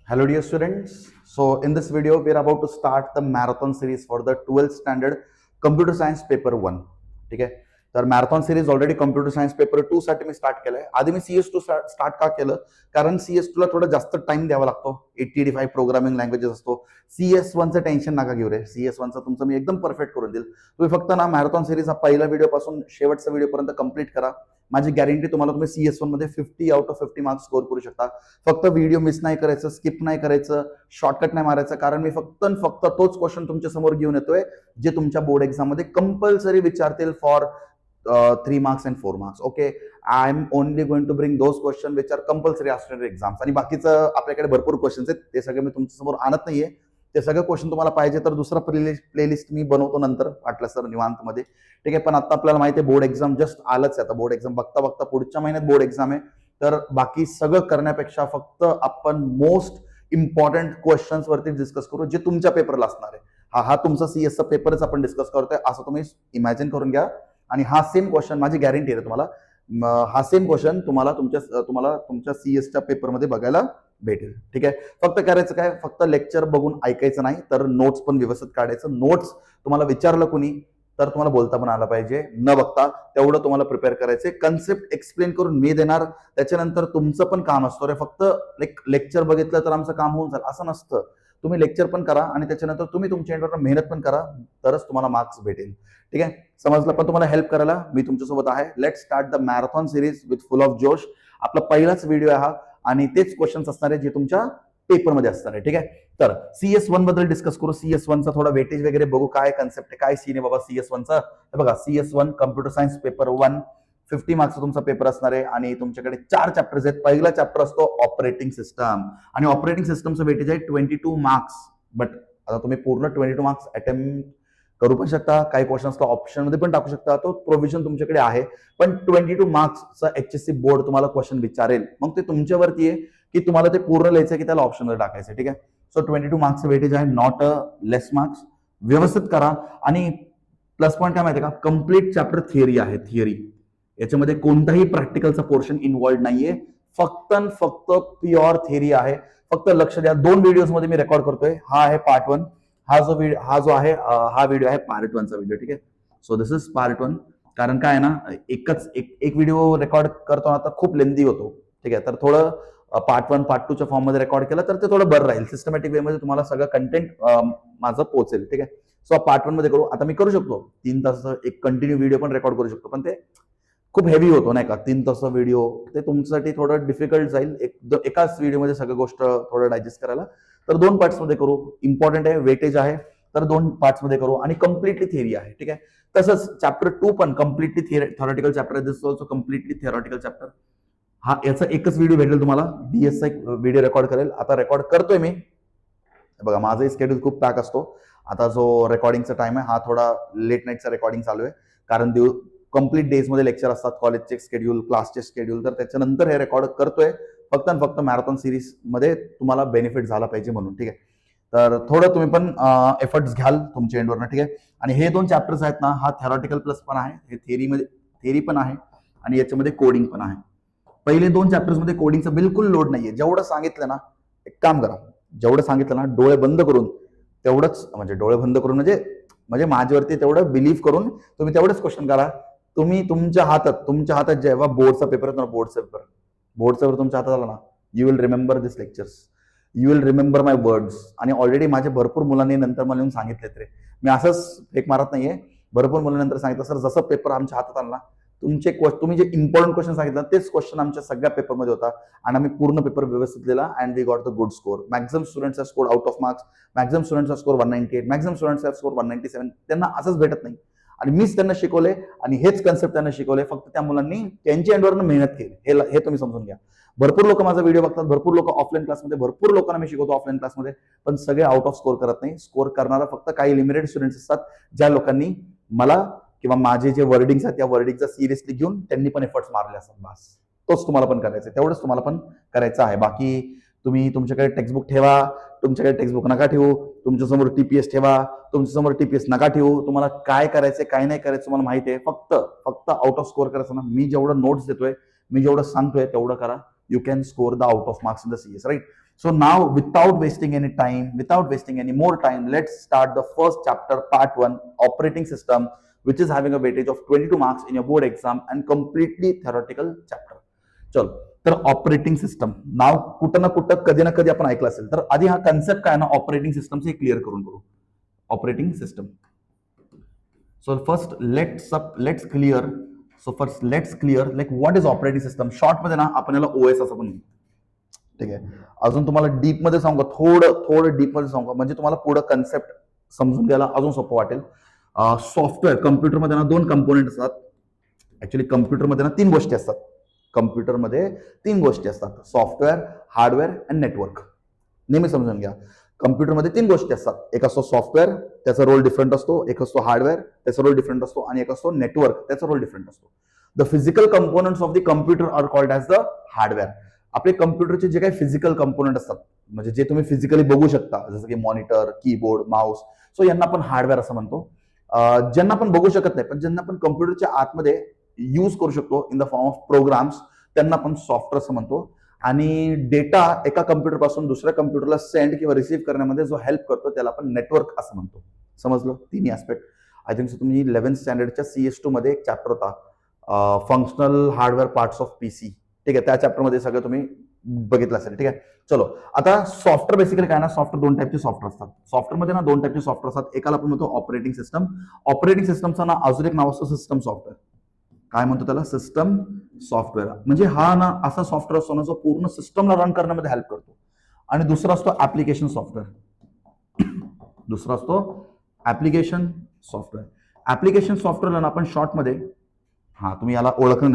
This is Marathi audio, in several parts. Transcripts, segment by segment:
Hello dear students. So in this video we are about to start the marathon series for the 12th standard computer science paper 1. ठीक आहे. तर marathon series already computer science paper 2 साठी मी स्टार्ट केलंय. आधी मी CS2 स्टार्ट का केलं? कारण CS2 ला थोडा जास्त टाइम द्यावा लागतो. 80-85 प्रोग्रामिंग लँग्वेजेस असतो. CS1चं टेन्शन नका घेऊ रे. CS1चं तुमचं मी एकदम परफेक्ट करून देईल. तुम्ही फक्त ना मॅरेथॉन सिरीज हा पहिला व्हिडिओ पासून शेवटचा व्हिडिओ पर्यंत कंप्लीट करा. माझी गॅरंटी तुम्हाला तुम्ही CS1 मध्ये 50 आउट ऑफ 50 मार्क्स स्कोर करू शकता. फक्त व्हिडिओ मिस नाही करायचं, स्किप नाही करायचं, शॉर्टकट नाही मारायचं, कारण मी फक्त तोच क्वेश्चन तुमच्या समोर घेऊन येतोय जे तुमच्या बोर्ड एक्झाम मध्ये कंपल्सरी विचारतील for 3 marks and 4 marks. Okay, I am only going to bring those question which are compulsory after exams. आणि बाकीचं आपल्याकडे भरपूर क्वेश्चन्स आहेत, ते सगळे मी तुमच्या समोर आणत नाहीये. ते सगळे क्वेश्चन तुम्हाला पाहिजे तर दुसरा प्लेलिस्ट मी बनवतो नंतर वाटलं सर निवांत मध्ये. ठीक आहे, पण आता आपल्याला माहिती आहे बोर्ड एक्झाम जस्ट आलंच आहे. आता बोर्ड एक्झाम बघता बघता पुढच्या महिन्यात बोर्ड एक्झाम आहे. तर बाकी सगळं करण्यापेक्षा फक्त आपण मोस्ट इम्पॉर्टंट क्वेश्चन्स वरती डिस्कस करू जे तुमच्या पेपरला असणार आहे. हा तुमचा सीएसचा पेपरच आपण डिस्कस करतोय असं तुम्ही इमॅजिन करून घ्या. आणि हा सेम क्वेश्चन, माझी गॅरंटी आहे तुम्हाला, हा सेम क्वेश्चन तुम्हाला तुमच्या सीएसच्या पेपरमध्ये बघायला भेटेल. ठीक आहे, फक्त करायचं काय, फक्त लेक्चर बघून ऐकायचं नाही, तर नोट्स पण व्यवस्थित काढायचं. नोट्स तुम्हाला विचारलं कुणी तर तुम्हाला बोलता पण आला पाहिजे, न बघता तेवढं तुम्हाला प्रिपेअर करायचे. कन्सेप्ट एक्सप्लेन करून मी देणार, त्याच्यानंतर तुमचं पण काम असतं रे. फक्त लेक्चर बघितलं तर आमचं काम होऊन जाईल असं नसतं. तुम्ही लेक्चर पण करा आणि त्याच्यानंतर तुम्ही तुमच्या एंडवर मेहनत पण करा, तरच तुम्हाला मार्क्स भेटेल. ठीक आहे, समजलं. पण तुम्हाला हेल्प करायला मी तुमच्यासोबत आहे. Let start the marathon series with full of जोश. आपला पहिलाच व्हिडिओ आहे हा आणि तेच क्वेश्चन्स असणार आहे जे तुमच्या पेपरमध्ये असणार आहे. ठीक आहे, तर CS1 बद्दल डिस्कस करू. CS1चा थोडा वेटेज वगैरे बघू, काय कन्सेप्ट आहे, काय सीन आहे बाबा CS1चा. बघा, CS1 कम्प्युटर सायन्स पेपर 1 50 मार्क्सचा तुमचा पेपर असणार आहे आणि तुमच्याकडे 4 चॅप्टर्स आहेत. पहिला चॅप्टर असतो ऑपरेटिंग सिस्टम आणि ऑपरेटिंग सिस्टमचं वेटेज आहे 22 मार्क्स. बट आता तुम्ही पूर्ण 22 मार्क्स अटेम्प्ट करू पण शकता, काही क्वेश्चन्सला ऑप्शन मध्ये पण टाकू शकता, तो प्रोव्हिजन तुमच्याकडे आहे. पण 22 मार्क्सचा HSC बोर्ड तुम्हाला क्वेश्चन विचारेल, मग ते तुमच्यावरती आहे की तुम्हाला ते पूर्ण लिहायचं की त्याला ऑप्शन मध्ये टाकायचं. ठीक आहे, सो 22 मार्क्सचं वेटेज आहे, नॉट अ लेस मार्क्स. व्यवस्थित करा. आणि प्लस पॉईंट काय माहिती का, कम्प्लीट चॅप्टर थिअरी आहे. थिअरी याच्यामध्ये कोणताही प्रॅक्टिकलचा पोर्शन इन्व्हॉल्ड नाहीये, फक्त प्युअर थिअरी आहे. फक्त लक्ष द्या, 2 व्हिडिओज मध्ये मी रेकॉर्ड करतोय. हा आहे पार्ट 1, हा जो आहे हा व्हिडिओ आहे पार्ट 1चा व्हिडिओ. ठीक आहे, सो दिस इज पार्ट 1. कारण काय आहे ना, एक व्हिडिओ रेकॉर्ड करतो आता खूप लेंदी होतो. ठीक आहे, तर थोडं पार्ट 1 पार्ट 2च्या फॉर्म मध्ये रेकॉर्ड केलं तर ते थोडं बरं राहील. सिस्टमॅटिक वे मध्ये तुम्हाला सगळं कंटेंट माझं पोहोचेल. ठीक आहे, सो पार्ट 1 मध्ये करू. आता मी करू शकतो 3 तास एक कंटिन्यू व्हिडिओ पण रेकॉर्ड करू शकतो, पण ते खूप हेवी होतो नाही का, 3 तास व्हिडिओ. ते तुमच्यासाठी थोडं डिफिकल्ट जाईल एकाच व्हिडिओमध्ये सगळं गोष्ट थोडं डायजेस्ट करायला. तर 2 पार्ट्स मध्ये करू. इम्पॉर्टंट आहे, वेटेज आहे, तर 2 पार्ट्स मध्ये करू आणि कम्प्लिटली थिअरी आहे. ठीक आहे, तसंच चॅप्टर 2 पण कम्प्लिटली थिअरॉटिकल चॅप्टर आहे. दिस ऑल्सो कम्प्लिटली थिअरॉटिकल चॅप्टर. हा याचा एकच व्हिडिओ भेटेल तुम्हाला, DS चा व्हिडिओ रेकॉर्ड करेल. आता रेकॉर्ड करतोय मी. बघा, माझंही स्केड्यूल खूप पॅक असतो. आता जो रेकॉर्डिंगचा टाइम आहे हा थोडा लेट नाईटचा रेकॉर्डिंग चालू आहे, कारण कंप्लीट डेज मध्ये लेक्चर असतात, कॉलेजचे शेड्यूल, क्लासचे शेड्यूल, तर त्याच्यानंतर हे रेकॉर्ड करतोय फक्त मॅरेथॉन सिरीज मध्ये तुम्हाला बेनिफिट झाला पाहिजे म्हणून. ठीक आहे, तर थोडं तुम्ही पण एफर्ट्स घ्याल तुमच्या एंडवरनं. ठीक आहे, आणि हे 2 चॅप्टर्स आहेत ना, हा थेरॉटिकल प्लस पण आहे, हे थिअरी पण आहे आणि याच्यामध्ये कोडिंग पण आहे. पहिले 2 चॅप्टर्स मध्ये कोडिंगचा बिलकुल लोड नाहीये. जेवढं सांगितलं ना, एक काम करा, जेवढं सांगितलं ना डोळे बंद करून तेवढंच, म्हणजे डोळे बंद करून म्हणजे माझ्यावरती तेवढं बिलीव्ह करून तुम्ही तेवढंच क्वेश्चन करा. तुम्ही तुमच्या हातात जेव्हा बोर्डचा पेपर होतो ना, बोर्डचा पेपर तुमच्या हातात आला ना, you will remember this lectures, you will remember my words. आणि ऑलरेडी माझे भरपूर मुलांनी नंतर मला येऊन सांगितलेत रे, मी असंच फेक मारत नाहीये, भरपूर मुलांनंतर सांगितलं सर जसं पेपर आमच्या हातात आला ना, तुम्ही जे इम्पॉर्टंट क्वेश्चन सांगितलं तेच क्वेश्चन आमच्या सगळ्या पेपरमध्ये होता आणि आम्ही पूर्ण पेपर व्यवस्थित लिहिला and we got the good score. Maximum students have score out of marks, maximum students have score 198, maximum students have score 197. त्यांना असंच भेटत नाही आणि मीच त्यांना शिकवले आणि हेच कन्सेप्ट त्यांना शिकवले. फक्त त्या मुलांनी त्यांच्या एंडवरनं मेहनत केली, हे तुम्ही समजून घ्या. भरपूर लोक माझा व्हिडिओ बघतात, भरपूर लोक ऑफलाईन क्लासमध्ये, भरपूर लोकांना मी शिकवतो ऑफलाईन क्लासमध्ये, पण सगळे आउट ऑफ स्कोर करत नाही. स्कोर करणारा फक्त काही लिमिटेड स्टुडंट्स असतात, ज्या लोकांनी मला किंवा माझे जे वर्डिंग्स आहेत त्या वर्डिंगचा सिरियसली घेऊन त्यांनी पण एफर्ट्स मारले असतात. बस तोच तुम्हाला पण करायचं आहे, तेवढंच तुम्हाला पण करायचं आहे. बाकी तुम्ही तुमच्याकडे टेक्स्टबुक ठेवा, तुमच्याकडे टेक्स्टबुक नका ठेवू, तुमच्यासमोर TPS ठेवा, तुमच्यासमोर TPS नका ठेवू. तुम्हाला काय करायचंय काय नाही करायचं तुम्हाला माहिती आहे. फक्त आउट ऑफ स्कोर करायचं ना. मी जेवढं नोट्स देतोय, मी जेवढं सांगतोय तेवढं करा. you can score the out of marks in the CS, right? So now, without wasting any time, without wasting any more time, let's start the first chapter, part 1, operating system, which is having a weightage of 22 marks in your board exam and completely theoretical chapter. चलो, तर ऑपरेटिंग सिस्टम नाव कुठं ना कुठं कधी ना कधी आपण ऐकलं असेल, तर आधी हा कन्सेप्ट काय ना ऑपरेटिंग सिस्टमचे क्लिअर करून बघू. Operating system. So first let's clear like what is operating system. Short मध्ये ना आपण याला OS असं पण म्हणू. ठीक आहे. अजून तुम्हाला डीप मध्ये सांगू, थोडं डीप मध्ये सांगू, म्हणजे तुम्हाला पुढे कन्सेप्ट समजून घ्यायला अजून सोपं वाटेल. सॉफ्टवेअर, कम्प्युटरमध्ये ना 2 कंपोनेंट असतात. ऍक्च्युली कम्प्युटरमध्ये ना 3 गोष्टी असतात. कम्प्युटरमध्ये 3 गोष्टी असतात, सॉफ्टवेअर, हार्डवेअर आणि नेटवर्क. नेहमी समजून घ्या, कम्प्युटरमध्ये 3 गोष्टी असतात. एक असतो सॉफ्टवेअर, त्याचा रोल डिफरंट असतो. एक असतो हार्डवेअर, त्याचा रोल डिफरंट असतो. आणि एक असतो नेटवर्क, त्याचा रोल डिफरंट असतो. The physical components of the computer are called as the hardware. आपले कम्प्युटरचे जे काही फिजिकल कंपोनेंट असतात, म्हणजे जे तुम्ही फिजिकली बघू शकता, जसं की मॉनिटर, कीबोर्ड, माऊस, सो यांना आपण हार्डवेअर असं म्हणतो. ज्यांना आपण बघू शकत नाही, पण ज्यांना आपण कम्प्युटरच्या आतमध्ये यूज करू शकतो in the form of programs, त्यांना आपण सॉफ्टवेअर असं म्हणतो. आणि डेटा एका कम्प्युटर पासून दुसऱ्या कम्प्युटरला सेंड किंवा रिसीव्ह करण्यामध्ये जो हेल्प करतो त्याला आपण नेटवर्क असं म्हणतो. समजलं? तिन्ही ऍस्पेक्ट. आय थिंक सो तुम्ही 11th स्टँडर्डच्या CS2 मध्ये एक चॅप्टर होता, functional hardware parts of PC. ठीक आहे, त्या चॅप्टरमध्ये सगळं तुम्ही बघितलं असेल. ठीक आहे, चलो आता सॉफ्टवेअर बेसिकली काय ना, सॉफ्टवेअर 2 टाईपचे सॉफ्टवेअर असतात. सॉफ्टवेअरमध्ये ना 2 टाईपचे सॉफ्टवेअर असतात. एकाला आपण म्हणतो ऑपरेटिंग सिस्टम. ऑपरेटिंग सिस्टमचा ना अजून एक नाव असतो सिस्टम सॉफ्टवेअर. काय म्हणतो त्याला? System software. म्हणजे हा ना असा सॉफ्टवेअर असतो ना जो पूर्ण सिस्टमला रन करण्यामध्ये हेल्प करतो. आणि दुसरा असतो ऍप्लिकेशन सॉफ्टवेअर. दुसरा असतो ऍप्लिकेशन सॉफ्टवेअर. ऍप्लिकेशन सॉफ्टवेअरला आपण शॉर्टमध्ये, तुम्ही याला ओळखलं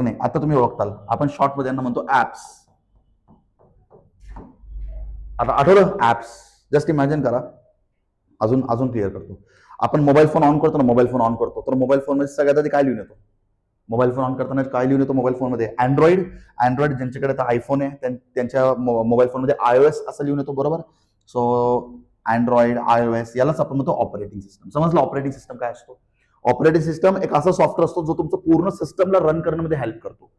नाही, आता तुम्ही ओळखताल. आपण शॉर्टमध्ये यांना म्हणतो ऍप्स. आता आठवलं ऍप्स? जस्ट इमॅजिन करा. अजून क्लिअर करतो. आपण मोबाईल फोन ऑन करतो, तर मोबाईल फोनमध्ये सगळ्यात आधी काय लिहून येतो? मोबाईल फोन ऑन करताना काय लिहून येतो मोबाईल फोनमध्ये? अँड्रॉइड. ज्यांच्याकडे आता आयफोन आहे त्यांच्या मोबाईल फोनमध्ये iOS असं लिहून येतो, बरोबर? सो अँड्रॉइड, iOS यालाच आपण म्हणतो ऑपरेटिंग सिस्टम. समजलं ऑपरेटिंग सिस्टम काय असतो? ऑपरेटिंग सिस्टम एक असा सॉफ्टवेअर असतो जो तुमचं पूर्ण सिस्टमला रन करण्यामध्ये हेल्प करतो.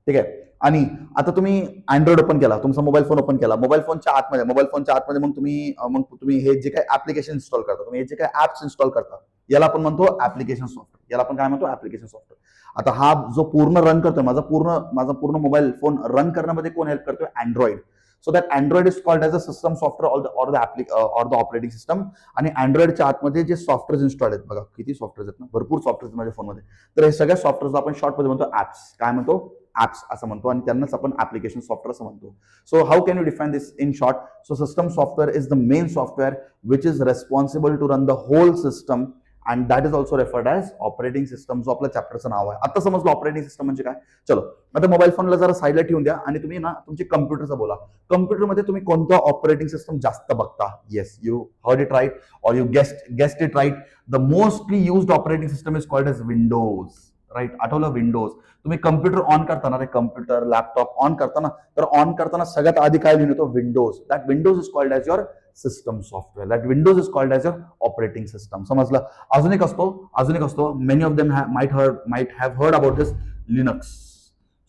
ठीक आहे. आणि आता तुम्ही अँड्रॉइड ओपन केला, तुमचा मोबाईल फोन ओपन केला, मोबाईल फोनच्या आतमध्ये मग तुम्ही हे जे काही ऍप्लिकेशन इन्स्टॉल करता, तुम्ही हे जे काही ऍप्स इन्स्टॉल करता, याला आपण म्हणतो ऍप्लिकेशन सॉफ्टवेअर. याला आपण काय म्हणतो? Application software. आता हा जो पूर्ण रन करतोय, माझा पूर्ण मोबाईल फोन रन करण्यामध्ये कोण हेल्प करतोय? Android. So that Android is called as a system software or the operating system. आणि अँड्रॉइडच्या आतमध्ये जे सॉफ्टवेअर इन्स्टॉल आहेत, बघा किती सॉफ्टवेअर आहेत ना, भरपूर सॉफ्टवेअर माझ्या फोनमध्ये. तर हे सगळ्या सॉफ्टवेअर आपण शॉर्टमध्ये म्हणतो ऍप्स. काय म्हणतो? ऍप्स असं म्हणतो. आणि त्यांनाच आपण ऍप्लिकेशन सॉफ्टवेअर असं म्हणतो. So how can you define this in short? So system software is the main software which is responsible to run the whole system, and that is also referred as operating system, जो आपल्या चॅप्टरचं नाव आहे. आता समजलं ऑपरेटिंग सिस्टम म्हणजे काय. चलो आता मोबाईल फोनला जरा साईडला ठेवून द्या आणि तुम्ही ना तुमची कम्प्युटरचा बोला. कम्प्युटरमध्ये तुम्ही कोणतं ऑपरेटिंग सिस्टम जास्त बघता? Yes, you heard it right or you guessed it right. The mostly used operating system is called as Windows. Right, आठवलं? विंडोज. तुम्ही कम्प्युटर ऑन करताना, कम्प्युटर लॅपटॉप ऑन करताना, तर ऑन करताना सगळ्यात आधी काय लिहून येतो? Windows. That Windows is called as your system software. That Windows is called as your operating system. समजलं? अजून एक असतो, many of them might have heard about this, Linux.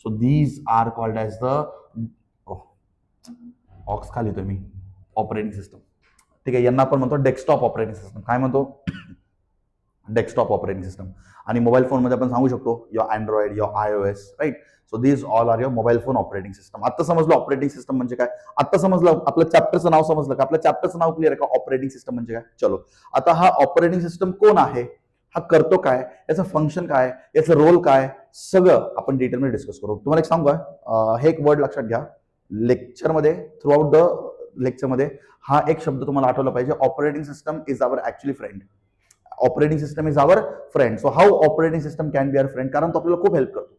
So these are called as the ऑक्स खाली येतोय मी, ऑपरेटिंग सिस्टम. ठीक आहे, यांना आपण म्हणतो डेस्कटॉप ऑपरेटिंग सिस्टम. काय म्हणतो? Desktop operating system. आणि मोबाईल फोनमध्ये आपण सांगू शकतो your Android, your iOS, right. So these all are your mobile phone operating system. आता समजलं ऑपरेटिंग सिस्टम म्हणजे काय? आता समजलं आपलं चॅप्टरचं नाव समजलं का? आपल्या चॅप्टरचं नाव क्लिअर आहे का? ऑपरेटिंग सिस्टम म्हणजे काय? चलो आता हा ऑपरेटिंग सिस्टम कोण आहे, हा करतो काय, याचं फंक्शन काय, याचं रोल काय, सगळं आपण डिटेलमध्ये डिस्कस करू. तुम्हाला एक सांगू का, हे एक वर्ड लक्षात घ्या. लेक्चरमध्ये, थ्रू आउट द लेक्चरमध्ये हा एक शब्द तुम्हाला आठवला पाहिजे. Operating system is our actually friend. Operating system is our friend. So how operating system can be our friend? कारण तो आपल्याला खूप हेल्प करतो.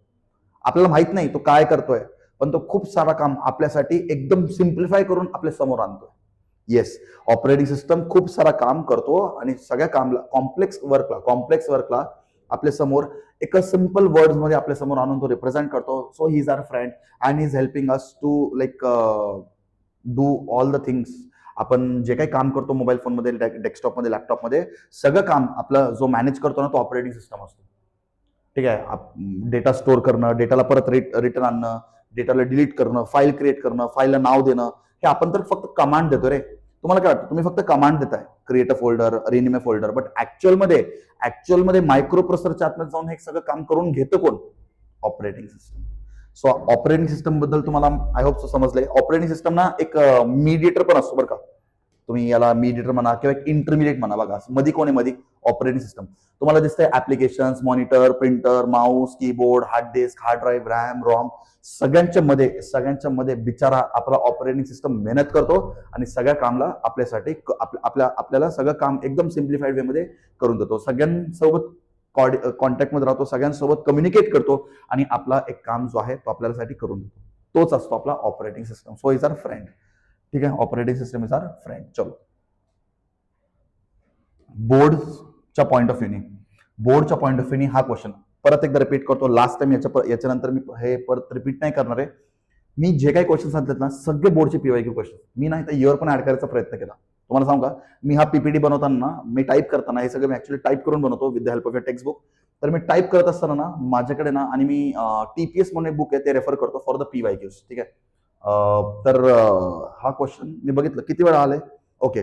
आपल्याला माहित नाही तो काय करतोय, पण तो खूप सारा काम आपल्यासाठी एकदम सिम्प्लिफाय करून आपल्या समोर आणतोय. येस, ऑपरेटिंग सिस्टम खूप सारा काम करतो आणि सगळ्या कामला, कॉम्प्लेक्स वर्कला आपल्या समोर एका सिम्पल वर्ड्स मध्ये आपल्या समोर आणून तो रिप्रेझेंट करतो. So he is our friend and he is helping us to like do all the things. आपण जे काही काम करतो मोबाईल फोनमध्ये, डेस्कटॉपमध्ये, लॅपटॉपमध्ये, सगळं काम आपलं जो मॅनेज करतो ना तो ऑपरेटिंग सिस्टम असतो. ठीक आहे, डेटा स्टोअर करणं, डेटाला परत रिटर्न आणणं, डेटाला डिलीट करणं, फाईल क्रिएट करणं, फाईलला नाव देणं, हे आपण तर फक्त कमांड देतो रे. तुम्हाला काय वाटतं, तुम्ही फक्त कमांड देताय, create a folder, rename a folder, but ऍक्च्युअलमध्ये मायक्रो प्रोसेसरच्या आतमध्ये जाऊन हे सगळं काम करून घेतं कोण? Operating system. So operating system बद्दल तुम्हाला आय होप सो समजलंय. ऑपरेटिंग सिस्टम ना एक मीडिएटर पण असतो बरं का. तुम्ही याला मीडिएटर म्हणा किंवा एक इंटरमिडिएट म्हणा. बघा मध्ये कोण आहे, मध्ये ऑपरेटिंग सिस्टम. तुम्हाला दिसतंय applications, monitor, printer, mouse, keyboard, hard disk, hard drive, RAM, ROM, सगळ्यांच्या मध्ये बिचारा आपला ऑपरेटिंग सिस्टम मेहनत करतो आणि सगळ्या कामला आपल्यासाठी आपल्याला सगळं काम एकदम सिम्प्लिफाईड वे मध्ये करून देतो. सगळ्यांसोबत कॉन्टॅक्टमध्ये राहतो, सगळ्यांसोबत कम्युनिकेट करतो आणि आपला एक काम जो आहे तो आपल्यासाठी करून देतो. तोच असतो आपला operating system. So is our friend. ठीक आहे, operating system is our friend. चलो, बोर्डच्या पॉईंट ऑफ व्ह्यूनी हा क्वेश्चन परत एकदा रिपीट करतो. लास्ट टाइम याच्यानंतर मी हे परत रिपीट नाही करणार आहे. मी जे काही क्वेश्चन सांगितलेत ना, सगळे बोर्डचे पीवायक्यू क्वेश्चन. मी नाही तर इयर पण ऍड करायचा प्रयत्न केला. तुम्हाला सांगू का, मी हा पीपीटी बनवताना, मी टाईप करताना, हे सगळं मी ऍक्च्युअली टाईप करून बनवतो with the help of your text book. तर मी टाईप करत असताना ना, माझ्याकडे ना, आणि मी TPS म्हणून एक बुक आहे ते रेफर करतो फॉर द पीवायक्यूज. ठीक आहे. तर हा क्वेश्चन मी बघितलं किती वेळा आलाय. Okay,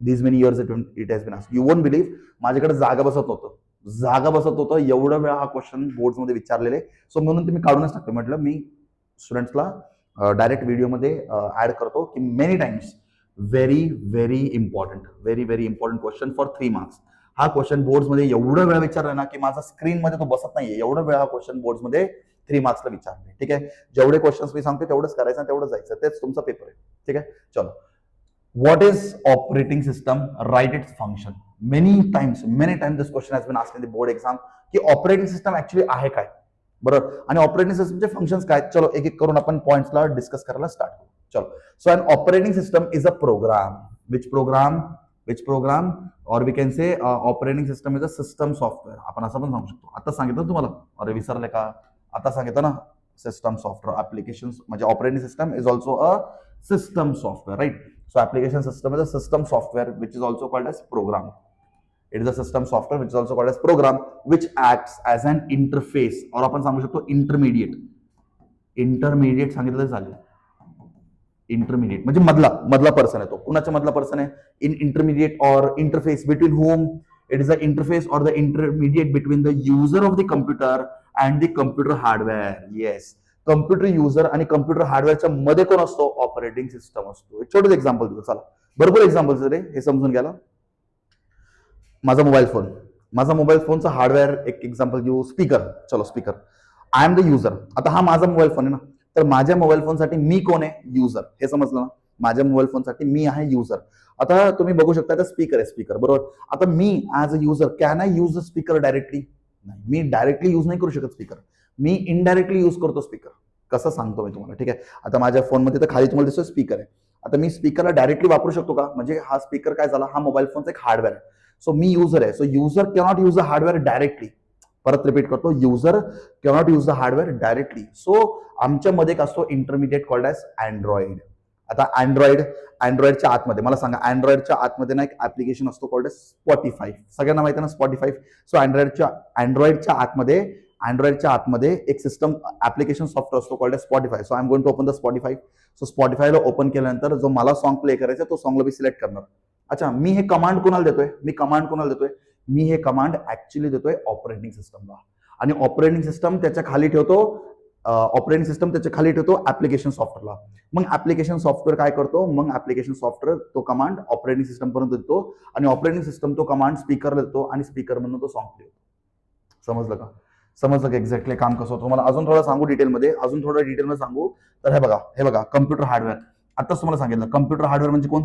these many years it has been asked. You won't believe, माझ्याकडे जागा बसत नव्हतं. एवढा वेळा हा क्वेश्चन बोर्ड्समध्ये विचारलेले. सो म्हणून तुम्ही काढूनच टाकतो. म्हटलं मी स्टुडंट्सला डायरेक्ट व्हिडिओमध्ये ऍड करतो की many times very very important question for 3 marks. हा क्वेश्चन बोर्ड्समध्ये एवढा वेळा विचारला ना की माझा स्क्रीनमध्ये तो बसत नाहीये. एवढा वेळा हा क्वेश्चन बोर्ड्समध्ये 3 मार्क्सला विचारले. ठीक आहे, जेवढे क्वेश्चन्स मी सांगतो तेवढंच करायचं आणि तेवढं जायचं. तेच तुमचा पेपर आहे. ठीक आहे, चलो. What is operating system? Write its function. Many times this question has been asked in the board exam की ऑपरेटिंग सिस्टम ऍक्च्युअली आहे काय, बरोबर, आणि ऑपरेटिंग सिस्टमचे फंक्शन्स काय. चलो एक एक करून आपण पॉइंट्सला डिस्कस करायला स्टार्ट करू. चलो, so an operating system is a program. Which program or we can say operating system is a system software. आपण असं पण सांगू शकतो. आता सांगितलं तुम्हाला, अरे विसरले का, आता सांगितलं ना, सिस्टम सॉफ्टवेअर ऍप्लिकेशन म्हणजे operating system is also a system software, right? So application system is a system software which is also called as program. It is a system software which is also called as program which acts as an interface, or आपण सांगू शकतो intermediate सांगितलं झालं. इंटरमिडिएट म्हणजे मधला पर्सन आहे. तो कुणाच्या मधला पर्सन आहे? इन इंटरमिडिएट और interface between whom? It is the interface or the intermediate between the user of the computer and the computer hardware. Yes, computer user आणि कम्प्युटर हार्डवेअरच्या मध्ये कोण असतो? ऑपरेटिंग सिस्टम असतो. एक छोटं एक्झाम्पल देतो, चला. भरपूर एक्झाम्पल्स रे, हे समजून घ्यायला. माझा मोबाईल फोनचा हार्डवेअर एक एक्झाम्पल घेऊ. स्पीकर. चलो, speaker. I am the user. आता हा माझा मोबाईल फोन आहे ना, तर माझ्या मोबाईल फोनसाठी मी कोण आहे? युजर. हे समजलं ना, माझ्या मोबाईल फोनसाठी मी आहे युजर. आता तुम्ही बघू शकता स्पीकर आहे, स्पीकर, बरोबर. आता मी as a user can I use the speaker directly? नाही, मी डायरेक्टली यूज नाही करू शकत स्पीकर. मी इनडायरेक्टली यूज करतो स्पीकर. कसं सांगतो मी तुम्हाला. ठीक आहे, आता माझ्या फोनमध्ये तर खाली तुम्हाला दिसतो स्पीकर आहे. आता मी स्पीकरला डायरेक्टली वापरू शकतो का? म्हणजे हा स्पीकर काय झाला, हा मोबाईल फोनचा एक हार्डवेअर आहे. सो मी युजर आहे. So user cannot use the hardware directly. परत रिपीट करतो, user cannot use the hardware directly. So आमच्यामध्ये एक असतो इंटरमिडिएट कॉल्ड एज अँड्रॉइड. आता अँड्रॉइडच्या आतमध्ये मला सांगा, अँड्रॉइडच्या आतमध्ये ना एक ऍप्लिकेशन असतो कॉल्ड एज स्पॉटीफाय. सगळ्यांना माहिती आहे ना स्पॉटीफाय. सो अँड्रॉइडच्या आतमध्ये एक सिस्टम ऍप्लिकेशन सॉफ्टवेअर असतो called as Spotify. So I am going to open the Spotify. So स्पॉटीफायला ओपन केल्यानंतर जो मला सॉन्ग प्ले करायचा तो सॉन्गला मी सिलेक्ट करणार. अच्छा, मी हे कमांड कोणाला देतोय? मी हे कमांड ऍक्च्युअली देतोय ऑपरेटिंग सिस्टमला. आणि ऑपरेटिंग सिस्टम त्याच्या खाली ठेवतो ऍप्लिकेशन सॉफ्टवेअरला. मग ऍप्लिकेशन सॉफ्टवेअर काय करतो? मग ऍप्लिकेशन सॉफ्टवेअर तो कमांड ऑपरेटिंग सिस्टम पर्यंत देतो आणि ऑपरेटिंग सिस्टम तो कमांड स्पीकरला देतो आणि स्पीकर म्हणून तो सॉन्ग प्ले होतो. समजलं का एक्झॅक्टली काम कसं होतं? तुम्हाला अजून थोडं सांगू डिटेलमध्ये, सांगू तर हे बघा कम्प्युटर हार्डवेअर. आताच तुम्हाला सांगितलं कम्प्युटर हार्डवेअर म्हणजे कोण?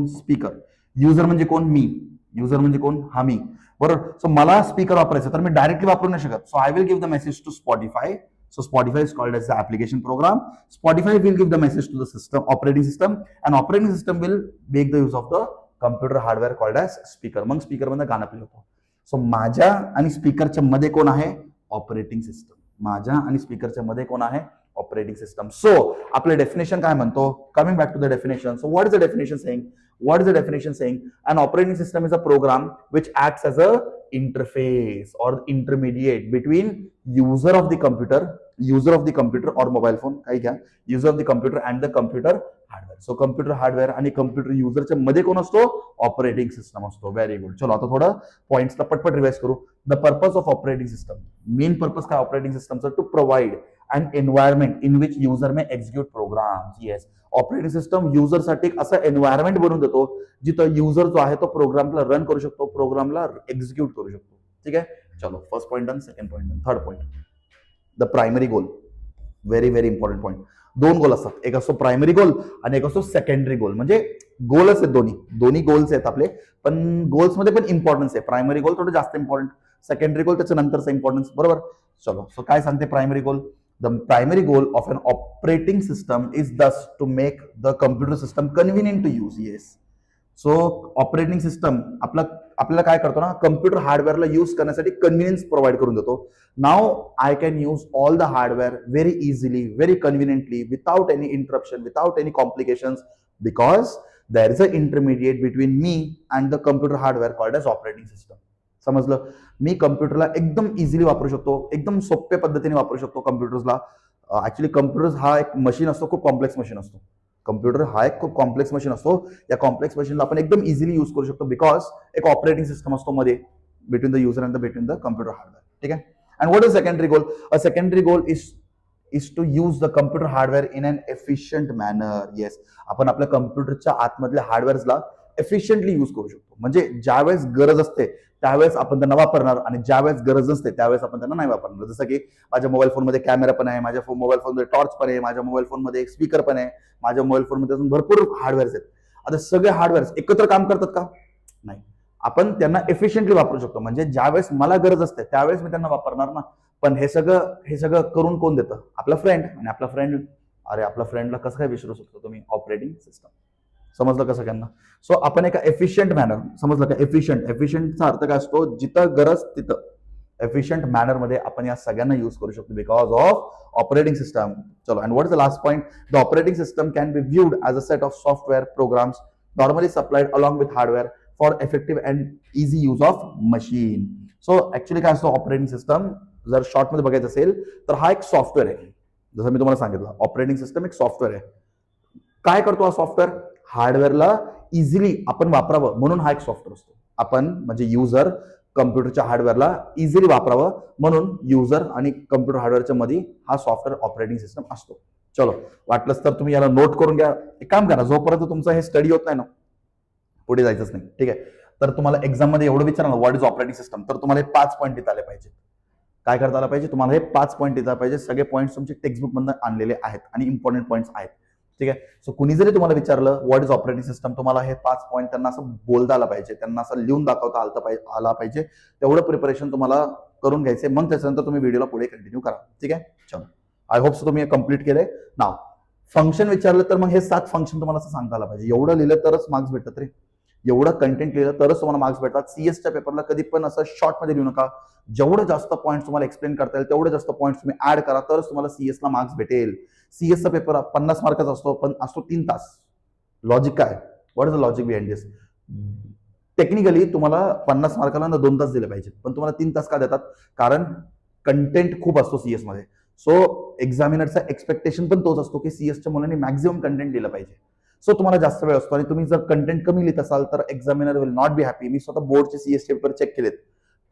स्पीकर. युजर म्हणजे कोण? मी. युजर म्हणजे कोण? हा मी, बरोबर. सो मला स्पीकर वापरायचं तर मी डायरेक्टली वापरू नाही शकत. So I will give the message to Spotify. So Spotify is called as the application program. Spotify will give the message to the system, operating system, and operating system will make the use of the computer hardware called as speaker. मग स्पीकर मध्ये गाणं प्ले होतं. सो माझ्या आणि स्पीकरच्या मध्ये कोण आहे? Operating system. माझ्या आणि स्पीकरच्या मध्ये कोण आहे? Operating system. सो आपलं डेफिनेशन काय म्हणतो, coming back to the definition. So what is the definition saying? What is the definition saying? An operating system is a program which acts as a interface or intermediate between user of the computer or mobile phone, काही घ्या, user of the computer and the computer hardware. So computer hardware आणि computer user च्या मध्ये कोण असतो? ऑपरेटिंग सिस्टम असतो. Very good. चलो आता थोडं पॉइंट्सला पटपट रिवाइज करू. The purpose of operating system, main purpose काय ऑपरेटिंग सिस्टमचं? To provide an environment in which user may execute programs. Yes, operating system user साठी असं एन्व्हायरमेंट बनवून देतो जिथं युजर जो आहे तो प्रोग्रामला रन करू शकतो, प्रोग्रामला एक्झिक्यूट करू शकतो. ठीक आहे, चलो first point done. Second point done. Third point, the primary goal. Very very important point. दोन गोल असतात, एक असतो प्रायमरी गोल आणि एक असतो सेकंडरी गोल. म्हणजे गोलच आहेत दोन्ही गोल्स आहेत आपले, पण गोल्स मध्ये पण इम्पॉर्टन्स आहे. प्रायमरी गोल थोडं जास्त इम्पॉर्टंट, सेकंडरी गोल त्याच्या नंतरचा इम्पॉर्टन्स. बरोबर. चलो, सो काय सांगते primary goal? The primary goal of an operating system is thus to make the computer system convenient to use. Yes. So operating system आपल्याला काय करतो ना, कम्प्युटर हार्डवेअरला यूज करण्यासाठी कन्व्हिनियन्स प्रोव्हाइड करून देतो. Now I can use all the hardware very easily, very conveniently, without any interruption, without any complications, because there is a intermediate between me and the computer hardware called as operating system. समजलं? मी कम्प्युटरला एकदम इझिली वापरू शकतो, एकदम सोप्या पद्धतीने वापरू शकतो कम्प्युटर्सला. ऍक्च्युली कम्प्युटर्स हा एक मशीन असतो, खूप कॉम्प्लेक्स मशीन असतो. कम्प्युटर हा एक खूप कॉम्प्लेक्स मशीन असतो. या कॉम्प्लेक्स मशीनला आपण एकदम इझिली यूज करू शकतो, बिकॉज एक ऑपरेटिंग सिस्टम असतो मध्ये between the user and between the computer hardware. ठीक आहे. And what is secondary goal? A secondary goal is to use the computer hardware in an efficient manner. Yes, आपण आपल्या कम्प्युटरच्या आतमधल्या हार्डवेअर्सला एफिशियंटली यूज करू शकतो. म्हणजे ज्यावेळेस गरज असते त्यावेळेस आपण त्यांना वापरणार आणि ज्यावेळेस गरज नसते त्यावेळेस आपण त्यांना नाही वापरणार. जसं की माझ्या मोबाईल फोनमध्ये कॅमेरा पण आहे, माझ्या मोबाईल फोनमध्ये टॉर्च पण आहे, माझ्या मोबाईल फोनमध्ये एक स्पीकर पण आहे, माझ्या मोबाईल फोनमध्ये अजून भरपूर हार्डवेअर्स आहेत. आता सगळे हार्डवेअर्स एकत्र काम करतात का? नाही. आपण त्यांना एफिशियंटली वापरू शकतो. म्हणजे ज्यावेळेस मला गरज असते त्यावेळेस मी त्यांना वापरणार ना. पण हे सगळं करून कोण देतं? आपला फ्रेंड. आणि आपल्या फ्रेंडला कसं काय विसरू शकतो तुम्ही? Operating system. समजलं कसं त्यांना? सो आपण एका एफिशियंट मॅनर, समजलं का? एफिशियंटचा अर्थ काय असतो? जिथं गरज तिथं एफिशियंट मॅनर मध्ये आपण या सगळ्यांना यूज करू शकतो बिकॉज ऑफ ऑपरेटिंग सिस्टम. चलो, and what is the last point? The operating system can be viewed as a set of software programs normally supplied along with hardware for effective and easy use of machine. So actually काय असतो ऑपरेटिंग सिस्टम? जर शॉर्ट मध्ये बघायचं असेल तर हा एक सॉफ्टवेअर आहे. जसं मी तुम्हाला सांगितलं, ऑपरेटिंग सिस्टम एक सॉफ्टवेअर आहे. काय करतो हा सॉफ्टवेअर? हार्डवेअरला इझिली आपण वापरावं म्हणून हा एक सॉफ्टवेअर असतो. आपण म्हणजे युजर कम्प्युटरच्या हार्डवेअरला इझिली वापरावं म्हणून युजर आणि कम्प्युटर हार्डवेअरच्या मध्ये हा सॉफ्टवेअर ऑपरेटिंग सिस्टम असतो. चलो, वाटलंच तर तुम्ही याला नोट करून घ्या. एक काम करा, जोपर्यंत तुमचं हे स्टडी होत नाही ना, पुढे जायचंच नाही. ठीक आहे. तर तुम्हाला एक्झाम मध्ये एवढं विचारलं व्हॉट इज ऑपरेटिंग सिस्टम, तर तुम्हाला हे 5 पॉईंट देता आले पाहिजे. काय करता आलं पाहिजे? तुम्हाला हे 5 पॉईंट देता पाहिजे. सगळे पॉईंट्स तुमचे टेक्स्टबुक मधून आणलेले आहेत आणि इम्पॉर्टंट पॉईंट्स आहेत. ठीक आहे. सो कुणी जरी तुम्हाला विचारलं व्हॉट इज ऑपरेटिंग सिस्टम, तुम्हाला हे 5 पॉईंट त्यांना असं बोलता आलं पाहिजे, त्यांना असं लिहून दाखवता आला पाहिजे. तेवढं प्रिपरेशन तुम्हाला करून घ्यायचंय. मग त्याच्यानंतर तुम्ही व्हिडिओला पुढे कंटिन्यू करा. ठीक आहे. चलो, आय होप सो तुम्ही हे कम्प्लीट केलंय. नाव फंक्शन विचारलं तर मग हे 7 फंक्शन तुम्हाला असं सांगता आलं पाहिजे. एवढं लिहिलं तरच मार्क्स भेटतात रे. एवढं कंटेंट लिहिलं तरच तुम्हाला मार्क्स भेटतात. सीएसच्या पेपरला कधी पण असं शॉर्ट मध्ये लिहू नका. जेवढं जास्त पॉईंट तुम्हाला एक्सप्लेन करता येईल तेवढे जास्त पॉईंट तुम्ही ऍड करा, तरच तुम्हाला सीएसला मार्क्स भेटेल. सीएसचा पेपर 50 मार्काचा असतो, पण असतो 3 तास. लॉजिक काय? What is the logic behind this? Technically तुम्हाला 50 मार्काला 2 तास दिले पाहिजे, पण तुम्हाला 3 तास का देतात? कारण कंटेंट खूप असतो सीएस मध्ये. सो एक्झामिनरचा एक्सपेक्टेशन पण तोच असतो की सीएसच्या मुलांनी मॅक्झिमम कंटेंट दिलं पाहिजे. सो तुम्हाला जास्त वेळ असतो आणि तुम्ही जर कंटेंट कमी लिहित असाल तर examiner will not be happy. मी स्वतः बोर्डचे सीएसचे पेपर चेक केलेत.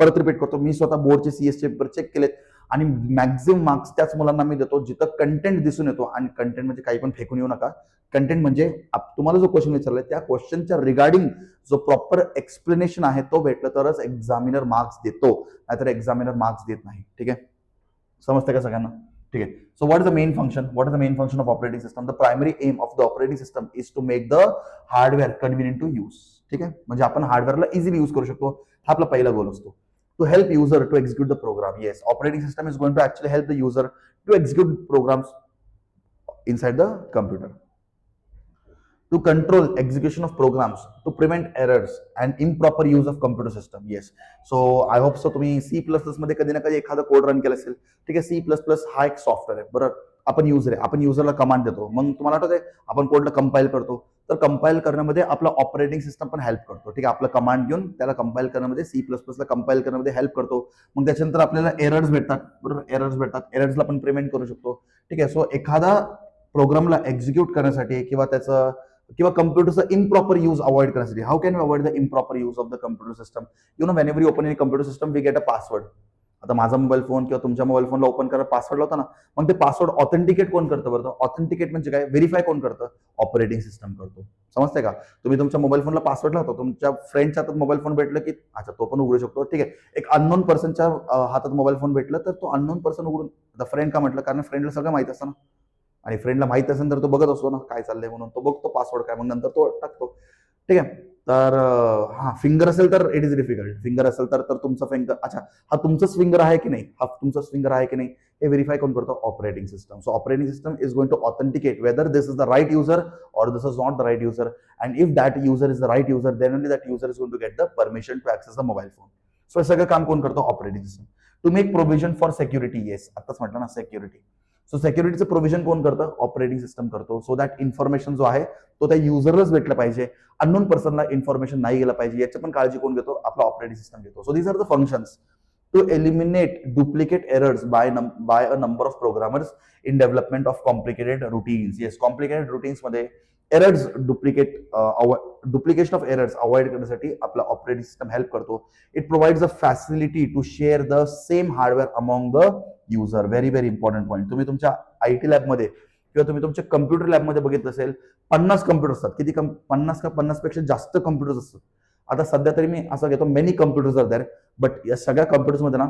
परत रिपीट करतो, मी स्वतः बोर्डचे सीएसचे पेपर चेक केलेत आणि मॅक्झिमम मार्क्स त्याच मुलांना मी देतो जिथं कंटेंट दिसून येतो. आणि कंटेंट म्हणजे काही पण फेकून येऊ नका. कंटेंट म्हणजे तुम्हाला जो क्वेश्चन विचारलाय त्या क्वेश्चनच्या रिगार्डिंग जो प्रॉपर एक्सप्लेनेशन आहे तो भेटलं तरच एक्झामिनर मार्क्स देतो, नाहीतर एक्झामिनर मार्क्स देत नाही. ठीक आहे. समजतं का सगळ्यांना? ठीक आहे. So what is the main function? What is the main function of operating system? The primary aim of the operating system is to make the hardware convenient to use. ठीक आहे. म्हणजे आपण हार्डवेअरला इझिली यूज करू शकतो. हा आपला पहिला गोल असतो. To help user to execute the program. Yes, operating system is going to actually help the user to execute programs inside the computer. To control execution of programs, to prevent errors and improper use of computer system. Yes. So I hope so तुम्ही C++ मध्ये कधी ना कधी एखादा कोड रन केला असेल. ठीक आहे. C++ हा एक सॉफ्टवेअर आहे. बरोबर. आपण युजर आहे, आपण युजरला कमांड देतो, मग तुम्हाला आठवतंय आपण कोडला कंपाईल करतो, तर कंपाईल करण्यामध्ये आपला ऑपरेटिंग सिस्टम पण हेल्प करतो. ठीक आहे, आपलं कमांड घेऊन त्याला कंपाईल करण्यामध्ये C++ला कंपाईल करण्यामध्ये हेल्प करतो. मग त्याच्यानंतर आपल्याला एरर्स भेटतात, बरोबर, एरर्स भेटतात, एरर्सला पण प्रिव्हेंट करू शकतो. ठीक आहे, सो एखादा प्रोग्रामला एक्झिक्यूट करण्यासाठी किंवा त्याचं किंवा कम्प्युटरचा इम्प्रॉपर यूज अवॉइड करण्यासाठी, how can we avoid the improper use of the computer system? You know, whenever you open in computer system we get a password. आता माझा मोबाईल फोन किंवा तुमच्या मोबाईल फोनला ओपन करायला पासवर्ड लावता ना, मग ते पासवर्ड ऑथेंटिकेट कोण करतं बरं? ऑथेंटिकेट म्हणजे काय? व्हेरीफाय कोण करतं? ऑपरेटिंग सिस्टम करतो. समजते का? तुम्ही तुमच्या मोबाईल फोनला पासवर्ड लावतो, तुमच्या फ्रेंडच्या हातात मोबाईल फोन भेटलं की अच्छा तो पण उघडू शकतो. ठीक आहे, एक अननोन पर्सनच्या हातात मोबाईल फोन भेटलं तर तो अननोन पर्सन उघडून, आता फ्रेंड का म्हटलं? कारण फ्रेंडला सगळं माहिती असतं ना, आणि फ्रेंडला माहिती असेल तर तो बघत असतो ना काय चाललंय म्हणून, तो बघतो पासवर्ड काय, मग नंतर तो टाकतो. ठीक आहे, तर हा फिंगर असेल तर इट इज डिफिकल्ट. फिंगर असेल तर तुमचं फिंगर, अच्छा हा तुमचंच फिंगर आहे की नाही, हा तुमचंच फिंगर आहे की नाही हे व्हेरीफाय कोण करतो? Operating system. So operating system is going to authenticate whether this is the right user or this is not the right user, and if that user is the right user then only that user is going to get the permission to access the mobile phone. So हे सगळं काम कोण करतो? Operating system. To make provision for security, yes आताच म्हटलं ना सिक्युरिटी. सो सिक्युरिटीचं प्रोव्हिजन कोण करतं? ऑपरेटिंग सिस्टम करतो. सो दॅट इन्फॉर्मेशन जो आहे तो त्या युजरलाच भेटलं पाहिजे, अननोन पर्सनला इन्फॉर्मेशन नाही गेलं पाहिजे, याची पण काळजी कोण घेतो? आपला ऑपरेटिंग सिस्टम घेतो. So these are the functions to eliminate duplicate errors by a number of programmers in development of complicated routines. Yes, complicated routines मध्ये errors duplication of errors avoid करण्यासाठी आपला ऑपरेटिंग सिस्टम हेल्प करतो. It provides a facility to share the same hardware among the user. Very very important point. तुम्ही तुमच्या IT लॅबमध्ये किंवा तुम्ही तुमच्या कम्प्युटर लॅबमध्ये बघितलं असेल 50 कम्प्युटर असतात. किती 50 का 50 पेक्षा जास्त कम्प्युटर्स असतात. आता सध्या तरी मी असं घेतो many computers are there, but या सगळ्या कम्प्युटर्समध्ये ना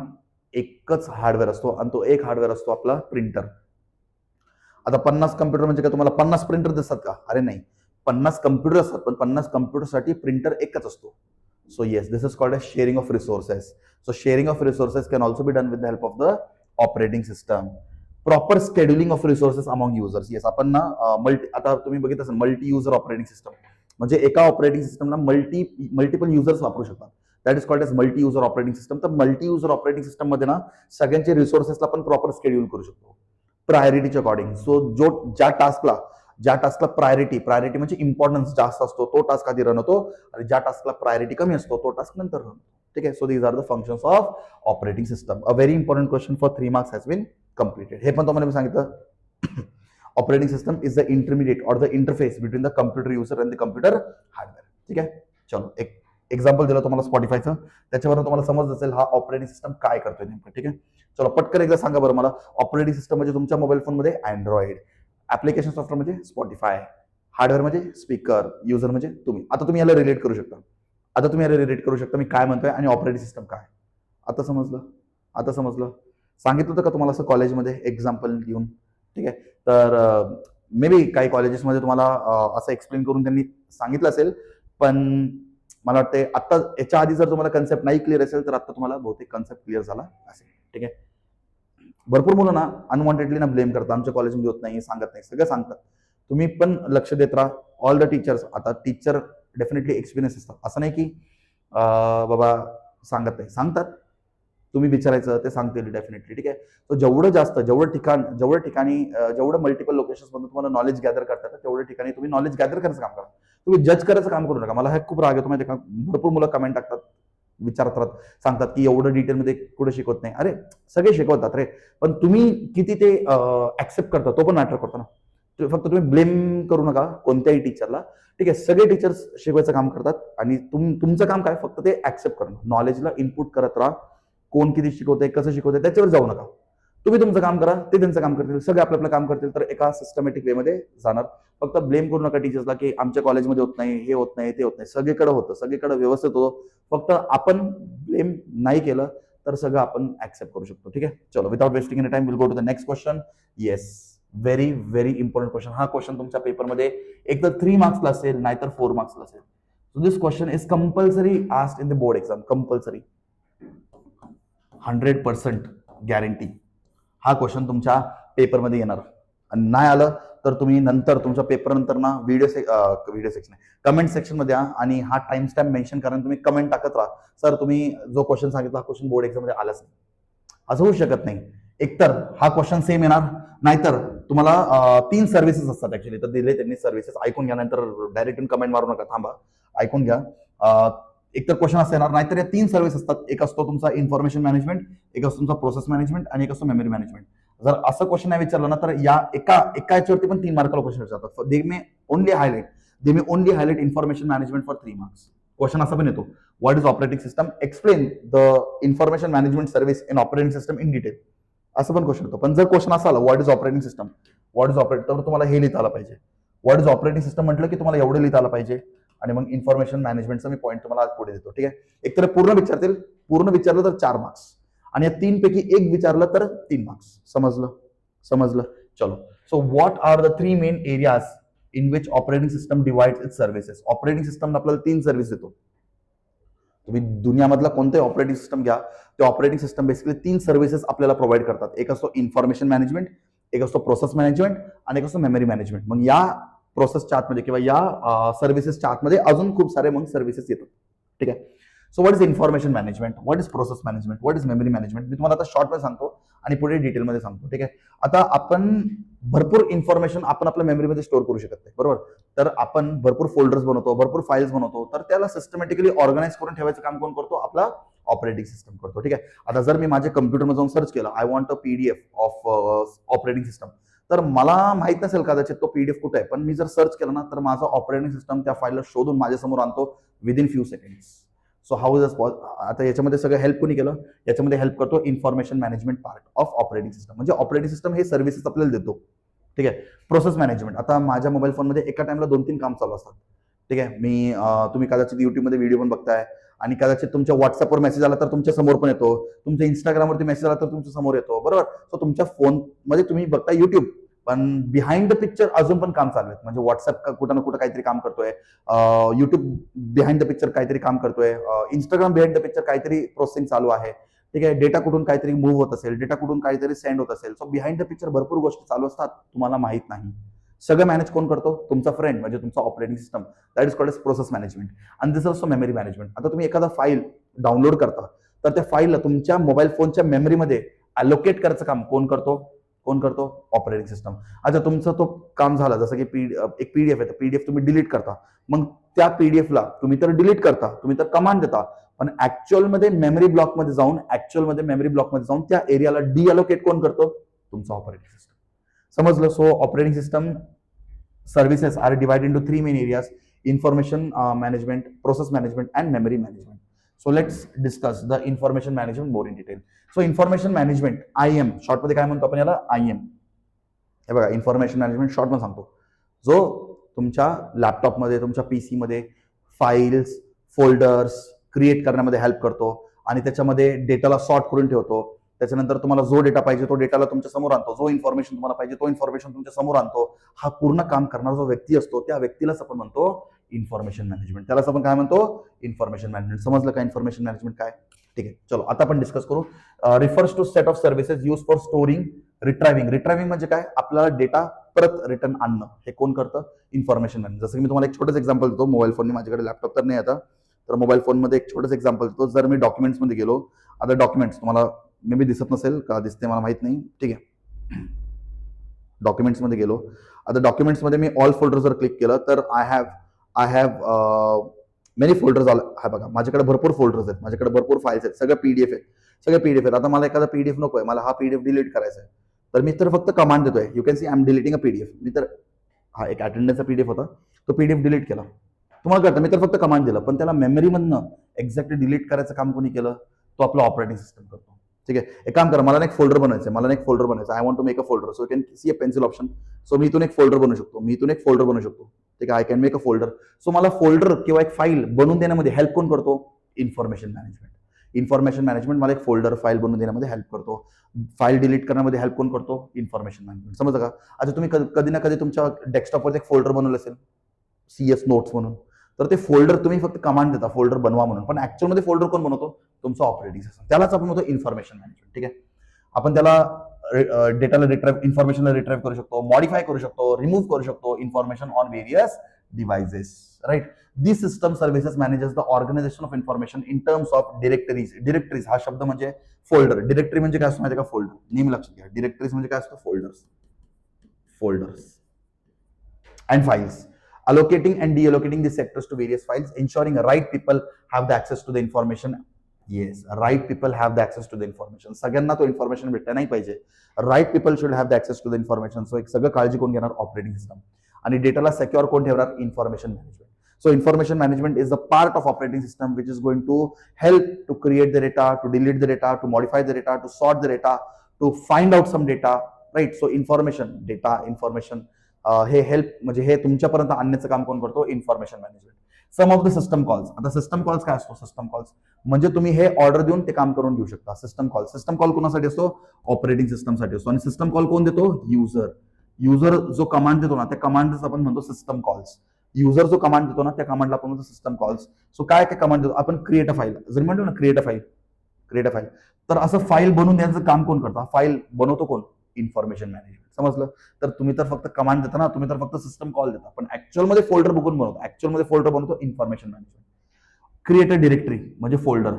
एकच हार्डवेअर असतो आणि तो एक हार्डवेअर असतो आपला प्रिंटर. आता 50 कम्प्युटर म्हणजे काय तुम्हाला 50 प्रिंटर दिसतात का? अरे नाही, 50 कम्प्युटर असतात पण 50 कम्प्युटरसाठी प्रिंटर एकच असतो. So yes, this is called a sharing of resources. So sharing of resources can also be done with the help of the operating system. Proper scheduling of resources among users. Yes, आपण ना आता तुम्ही बघितलं असेल मल्टी युजर ऑपरेटिंग सिस्टम, म्हणजे एका ऑपरेटिंग सिस्टमला मल्टिपल युजर्स वापरू शकतात. That is called as multi user operating system. तर मल्टी युजर ऑपरेटिंग सिस्टम मध्ये ना सगळ्यांचे रिसोर्सेसला आपण प्रॉपर शेड्यूल करू शकतो प्रायोरिटीच्या अकॉर्डिंग. सो ज्या टास्कला प्रायोरिटी म्हणजे इम्पॉर्टन्स जास्त असतो तो टास्क आधी रन होतो, आणि ज्या टास्कला प्रायोरिटी कमी असतो तो टास्क नंतर रन होतो. ठीक आहे, so these are the functions of operating system. A very important question for 3 marks has been completed. हे पण तुम्हाला मी सांगितलं, operating system is the intermediate or the interface between the computer user and the computer hardware. ठीक आहे, चलो एक एक्झाम्पल दिलं तुम्हाला स्पॉटिफायचं, त्याच्यावरून तुम्हाला समजत असेल हा ऑपरेटिंग सिस्टम काय करतोय नेमकं. ठीक आहे, चलो पटकन एकदा सांगा बरं मला. ऑपरेटिंग सिस्टम म्हणजे तुमच्या मोबाईल फोनमध्ये अँड्रॉइड, ऍप्लिकेशन सॉफ्टवेअर म्हणजे स्पॉटिफाय, हार्डवेअर म्हणजे स्पीकर, युजर म्हणजे तुम्ही. आता तुम्ही याला रिलेट करू शकता मी काय म्हणतोय आणि ऑपरेटिंग सिस्टम काय. आता समजलं. सांगितलं होतं का तुम्हाला असं कॉलेजमध्ये एक्झाम्पल घेऊन? ठीक आहे, तर मे बी काही कॉलेजेसमध्ये तुम्हाला असं एक्सप्लेन करून त्यांनी सांगितलं असेल, पण मला वाटतं आता याच्या आधी जर तुम्हाला कन्सेप्ट नाही क्लिअर असेल तर आता तुम्हाला बहुतेक कन्सेप्ट क्लिअर झाला असेल. ठीक आहे, भरपूर मुलं ना अनवॉन्टेडली ना ब्लेम करतात, आमच्या कॉलेजमध्ये होत नाही, सांगत नाही, सगळं सांगतात. तुम्ही पण लक्ष देत राहा. ऑल द टीचर्स, आता टीचर डेफिनेटली एक्सपिरियन्स असतात, असं नाही की बाबा सांगत नाही, सांगतात. तुम्ही विचारायचं ते सांगतील डेफिनेटली. ठीक आहे, तो जेवढं मल्टिपल लोकेशन्स मधून तुम्हाला नॉलेज गॅदर करता येतं तेवढ्या ठिकाणी तुम्ही नॉलेज गॅदर करायचं काम करा. तुम्ही जज करायचं काम करू नका. मला हे खूप राग येतो माहिती का, भरपूर मुलं कमेंट टाकतात, विचारत राहतात, सांगतात की एवढं डिटेलमध्ये कुठे शिकवत नाही. अरे सगळे शिकवतात रे, पण तुम्ही किती ते ऍक्सेप्ट करता तो पण मॅटर करतो ना. फक्त तुम्ही ब्लेम करू नका कोणत्याही टीचरला. ठीक आहे, सगळे टीचर्स शिकवायचं काम करतात आणि तुमचं काम काय, फक्त ते ऍक्सेप्ट करणं, नॉलेजला इनपुट करत राहा. कोण किती शिकवतंय, कसं शिकवतंय त्याच्यावर जाऊ नका. तुम्ही तुमचं काम करा, ते त्यांचं काम करतील, सगळे आपलं काम करतील, तर एका सिस्टमॅटिक वेमध्ये जाणार. फक्त ब्लेम करू नका टीचर्सला की आमच्या कॉलेजमध्ये होत नाही, हे होत नाही, ते होत नाही. सगळीकडे होतं, सगळीकडे व्यवस्थित होतं. फक्त आपण ब्लेम नाही केलं तर सगळं आपण ऍक्सेप्ट करू शकतो. ठीक आहे, चलो without wasting any time will go to the next question. Yes, very very important question. हा क्वेश्चन तुमच्या पेपरमध्ये एक तर 3 मार्क्सला असेल नाहीतर 4 मार्क्सला असेल. So this question is compulsory asked in the board exam. Compulsory, 100% guarantee हा क्वेश्चन तुमच्या पेपरमध्ये येणार. आणि नाही आलं तर तुम्ही नंतर तुमच्या पेपर नंतर ना व्हिडिओ सेक्शन कमेंट सेक्शन मध्ये आणि हा टाइम स्टॅम्प मेन्शन करा, तुम्ही कमेंट टाकत राहा, सर तुम्ही जो क्वेश्चन सांगितला हा क्वेश्चन बोर्ड एक्झाम मध्ये आलाच नाही. असं होऊ शकत नाही. एकतर हा क्वेश्चन सेम येणार, नाहीतर तुम्हाला 3 सर्व्हिसेस असतात ऍक्च्युली, तर दिले त्यांनी सर्व्हिसेस. ऐकून घ्या, नंतर डायरेक्ट इन कमेंट मारू नका, थांबा, ऐकून घ्या. एक तर क्वेश्चन असं येणार, नाहीतर या 3 सर्व्हिस असतात. एक असतो तुमचा इन्फॉर्मेशन मॅनेजमेंट, एक असतो तुमचा प्रोसेस मॅनेजमेंट आणि एक असतो मेमरी मॅनेजमेंट. जर असं क्वेश्चन नाही विचारलं ना, तर या एका याच्यावरती पण 3 मार्काला क्वेश्चन विचारतात. They may only highlight information management for 3 marks. Question असा पण येतो, what is operating system, explain the information management service in operating system in detail. असं पण क्वेश्चन येतो. पण जर क्वेश्चन असा आला, what is operating system, what is operate, तर तुम्हाला हे लिहिता आलं पाहिजे. व्हॉट इज ऑपरेटिंग सिस्टम म्हटलं की तुम्हाला एवढं लिहिता आलं पाहिजे. आणि मग इन्फॉर्मेशन मॅनेजमेंटचा मी पॉईंट तुम्हाला आज पुढे देतो. ठीक आहे, एकतर पूर्ण विचारलं तर 4 मार्क्स, आणि या 3 पैकी एक विचारलं तर 3 मार्क्स. समजलं. चलो, so what are the 3 main areas in which operating system divides its services. Operating system आपल्याला 3 सर्व्हिस देतो. तुम्ही दुनियामधला कोणताही ऑपरेटिंग सिस्टम घ्या, ते ऑपरेटिंग सिस्टम बेसिकली 3 सर्व्हिसेस आपल्याला प्रोव्हाइड करतात. एक असतो इन्फॉर्मेशन मॅनेजमेंट, एक असतो प्रोसेस मॅनेजमेंट आणि एक असतो मेमरी मॅनेजमेंट. मग या प्रोसेसच्या आतमध्ये किंवा या सर्व्हिसेसच्या आतमध्ये अजून खूप सारे मग सर्व्हिसेस येतात. ठीक आहे, so what is information management, what is process management, what is memory management, मी तुम्हाला आता शॉर्टमध्ये सांगतो आणि पुढे डिटेलमध्ये सांगतो. ठीक आहे, आता आपण भरपूर इन्फॉर्मेशन आपण आपल्या मेमरीमध्ये स्टोअर करू शकत नाही, बरोबर. तर आपण भरपूर फोल्डर्स बनवतो, भरपूर फाईल्स बनवतो, तर त्याला सिस्टमॅटिकली ऑर्गनाइज करून ठेवायचं काम कोण करतो, आपला ऑपरेटिंग सिस्टम करतो. ठीक आहे, आता जर मी माझ्या कम्प्युटरमध्ये जाऊन सर्च केलं, I want a PDF of operating system, तर मला माहित नसेल कदाचित तो पीडीएफ कुठे आहे, पण मी जर सर्च केलं ना, तर माझा ऑपरेटिंग सिस्टम त्या फाईलला शोधून माझ्यासमोर आणतो within few seconds. So how is आता याच्यामध्ये सगळं हेल्प कोणी केलं, याच्यामध्ये हेल्प करतो information management part of operating system. म्हणजे ऑपरेटिंग सिस्टम हे सर्व्हिसेस आपल्याला देतो. ठीक आहे, प्रोसेस मॅनेजमेंट, आता माझ्या मोबाईल फोनमध्ये एका टाइमला 2-3 काम चालू असतात. ठीक आहे, तुम्ही कदाचित युट्यूबमध्ये व्हिडिओ पण बघताय, आणि कदाचित तुमच्या व्हॉट्सअपवर मेसेज आला तर तुमच्या समोर पण येतो, तुमच्या इंस्टाग्रामवरती मेसेज आला तर तुमच्या समोर येतो, बरोबर. सो तुमच्या फोनमध्ये तुम्ही बघता युट्यूब, पण बिहाइंड द पिक्चर अजून पण काम चालू आहे. म्हणजे व्हॉट्सअप कुठं ना कुठं काहीतरी काम करतोय, युट्यूब बिहाइंड द पिक्चर काहीतरी काम करतोय, इंस्टाग्राम बिहाइंड द पिक्चर काहीतरी प्रोसेसिंग चालू आहे. ठीक आहे, डेटा कुठून काहीतरी मूव्ह होत असेल, डेटा कुठून काहीतरी सेंड होत असेल. सो बिहाइंड द पिक्चर भरपूर गोष्टी चालू असतात, तुम्हाला माहित नाही. सगळं मॅनेज कोण करतो, तुमचा फ्रेंड, म्हणजे तुमचा operating system. That is called as process management. आणि दिस ऑल्सो मेमरी मॅनेजमेंट. आता तुम्ही एखादा फाईल डाउनलोड करता, तर त्या फाईलला तुमच्या मोबाईल फोनच्या मेमरीमध्ये अलोकेट करायचं काम कोण करतो, ऑपरेटिंग सिस्टम. अच्छा, तुमचं तो काम झालं, जसं की एक पीडीएफ आहे, तर पीडीएफ तुम्ही डिलीट करता, मग त्या पीडीएफला तुम्ही तर डिलीट करता, तुम्ही तर कमांड देता, पण ऍक्च्युअलमध्ये मेमरी ब्लॉकमध्ये जाऊन त्या एरियाला डिअलोकेट कोण करतो, तुमचा ऑपरेटिंग सिस्टम. समजलं. So operating system services are divided into 3 main areas, information management, process management and memory management. So let's discuss the information management more in detail. So information management, IM शॉर्टमध्ये काय म्हणतो आपण याला, IM. हे बघा, इन्फॉर्मेशन मॅनेजमेंट शॉर्टमध्ये सांगतो, जो तुमच्या लॅपटॉपमध्ये, तुमच्या PC मध्ये फाईल्स, फोल्डर्स क्रिएट करण्यामध्ये हेल्प करतो, आणि त्याच्यामध्ये डेटाला सॉर्ट करून ठेवतो. त्याच्यानंतर तुम्हाला जो डेटा पाहिजे तो डेटाला तुमच्या समोर आणतो, जो इन्फॉर्मेशन तुम्हाला पाहिजे तो इन्फॉर्मेशन तुमच्या समोर आणतो. हा पूर्ण काम करणारा जो व्यक्ती असतो, त्या व्यक्तीलाच आपण म्हणतो इन्फॉर्मेशन मॅनेजमेंट. त्यालाच आपण काय म्हणतो, इन्फॉर्मेशन मॅनेजमेंट. समजलं का इन्फॉर्मेशन मॅनेजमेंट काय? ठीक आहे, चलो आता आपण डिस्कस करू. Refers to set of services use for storing, retrieving म्हणजे काय, आपल्याला डेटा परत रिटर्न आणणं. हे कोण करतं, इन्फॉर्मेशन मॅनेजमेंट. जसं की मी तुम्हाला एक छोटंच एक्झाम्पल देतो. मोबाईल फोन, माझ्याकडे लॅपटॉप तर नाही आता, तर मोबाईल फोनमध्ये एक छोटंच एक्झाम्पल देतो. जर मी डॉक्युमेंट्समध्ये गेलो, आता डॉक्युमेंट्स तुम्हाला मे बी दिसत नसेल का, दिसते मला माहित नाही. ठीक आहे, डॉक्युमेंट्समध्ये गेलो. आता डॉक्युमेंट्समध्ये मी ऑल फोल्डर जर क्लिक केलं, तर आय हॅव मेनी फोल्डर्स आहे. बघा, माझ्याकडे भरपूर फोल्डर्स आहेत, माझ्याकडे भरपूर फाईल्स आहेत, सगळे पीडीएफ आहेत. आता मला एखादा पीडीएफ नको आहे, मला हा पीडीएफ डिलीट करायचा आहे, तर मी तर फक्त कमांड देतोय. You can see I am deleting a PDF. मी तर हा एक अटेंडन्सचा पीडीएफ होता, तो पीडीएफ डिलीट केला. तुम्हाला कळतं, मी तर फक्त कमांड दिलं, पण त्याला मेमरीमधनं एक्झॅक्टली डिलीट करायचं काम कोणी केलं, तो आपला ऑपरेटिंग सिस्टम करतो. ठीक आहे, एक काम करा, मला एक फोल्डर बनायचं, I want to make a folder. So you can see a pencil option. So मी इथून एक फोल्डर बनवू शकतो, ठीक आहे, I can make a folder. So मला फोल्डर किंवा एक फाईल बनवून देण्यामध्ये हेल्प कोण करतो, इन्फॉर्मेशन मॅनेजमेंट मला एक फोल्डर, फाईल बनवून देण्यामध्ये हेल्प करतो. फाईल डिलीट करण्यामध्ये हेल्प कोण करतो, इन्फॉर्मेशन मॅनेजमेंट. समजलं का? आता तुम्ही कधी ना कधी तुमच्या डेस्कटॉपवर एक फोल्डर बनवलं असेल, CS नोट्स म्हणून, तर ते फोल्डर तुम्ही फक्त कमांड देता फोल्डर बनवा म्हणून, पण ऍक्च्युअलमध्ये फोल्डर कोण बनवतो, तुमचा ऑपरेटिंग सिस्टम. त्यालाच आपण म्हणतो इन्फॉर्मेशन मॅनेजमेंट. ठीक आहे, आपण त्याला डेटाला इन्फॉर्मेशनला रिट्राइव्ह करू शकतो, मॉडिफाय करू शकतो, रिमूव्ह करू शकतो information on various devices. Right, this system services manages the organization of information in terms of directories. हा शब्द म्हणजे फोल्डर. डिरेक्टरी म्हणजे काय असतो माहिती का, फोल्डर. नेहमी लक्षात घ्या, डिरेक्टरीज म्हणजे काय असतो, folders. folders and files, allocating and deallocating the sectors to various files, ensuring right people have the access to the information. Yes, right people have the access to the information. सगळ्यांना तो इन्फॉर्मेशन भेटला नाही पाहिजे. Right people should have the access to the information. So एक सगळं काळजी कोण घेणार? Operating system. आणि डेटाला सिक्युअर कोण ठेवणार? Information management. So information management is a part of operating system which is going to help to create the data, to delete the data, to modify the data, to sort the data, to find out some data, right? So information, data, information हे हेल्प म्हणजे हे तुमच्यापर्यंत आणण्याचं काम कोण करतो? Information management. Some of the system calls. आता सिस्टम कॉल्स काय असतो? सिस्टम कॉल्स म्हणजे तुम्ही हे ऑर्डर देऊन ते काम करून घेऊ शकता. सिस्टम कॉल कोणासाठी असतो? ऑपरेटिंग सिस्टमसाठी असतो. आणि सिस्टम कॉल कोण देतो? युजर जो कमांड देतो ना त्या कमांडच आपण म्हणतो सिस्टम कॉल्स. युजर जो कमांड देतो ना त्या कमांडला आपण म्हणतो सिस्टम कॉल्स. सो काय काय कमांड देतो आपण? Create a file. जर म्हणतो ना क्रिएट अ फाईल तर असं फाईल बनवून द्यायचं काम कोण करतो? फाईल बनवतो कोण? Information management. समजलं? तर तुम्ही तर फक्त कमांड देता ना, तुम्ही तर फक्त सिस्टम कॉल देता, पण ऍक्च्युअल मध्ये फोल्डर बघून बनवतो. ऍक्च्युअल मध्ये फोल्डर बनवतो information management. Create a directory म्हणजे फोल्डर.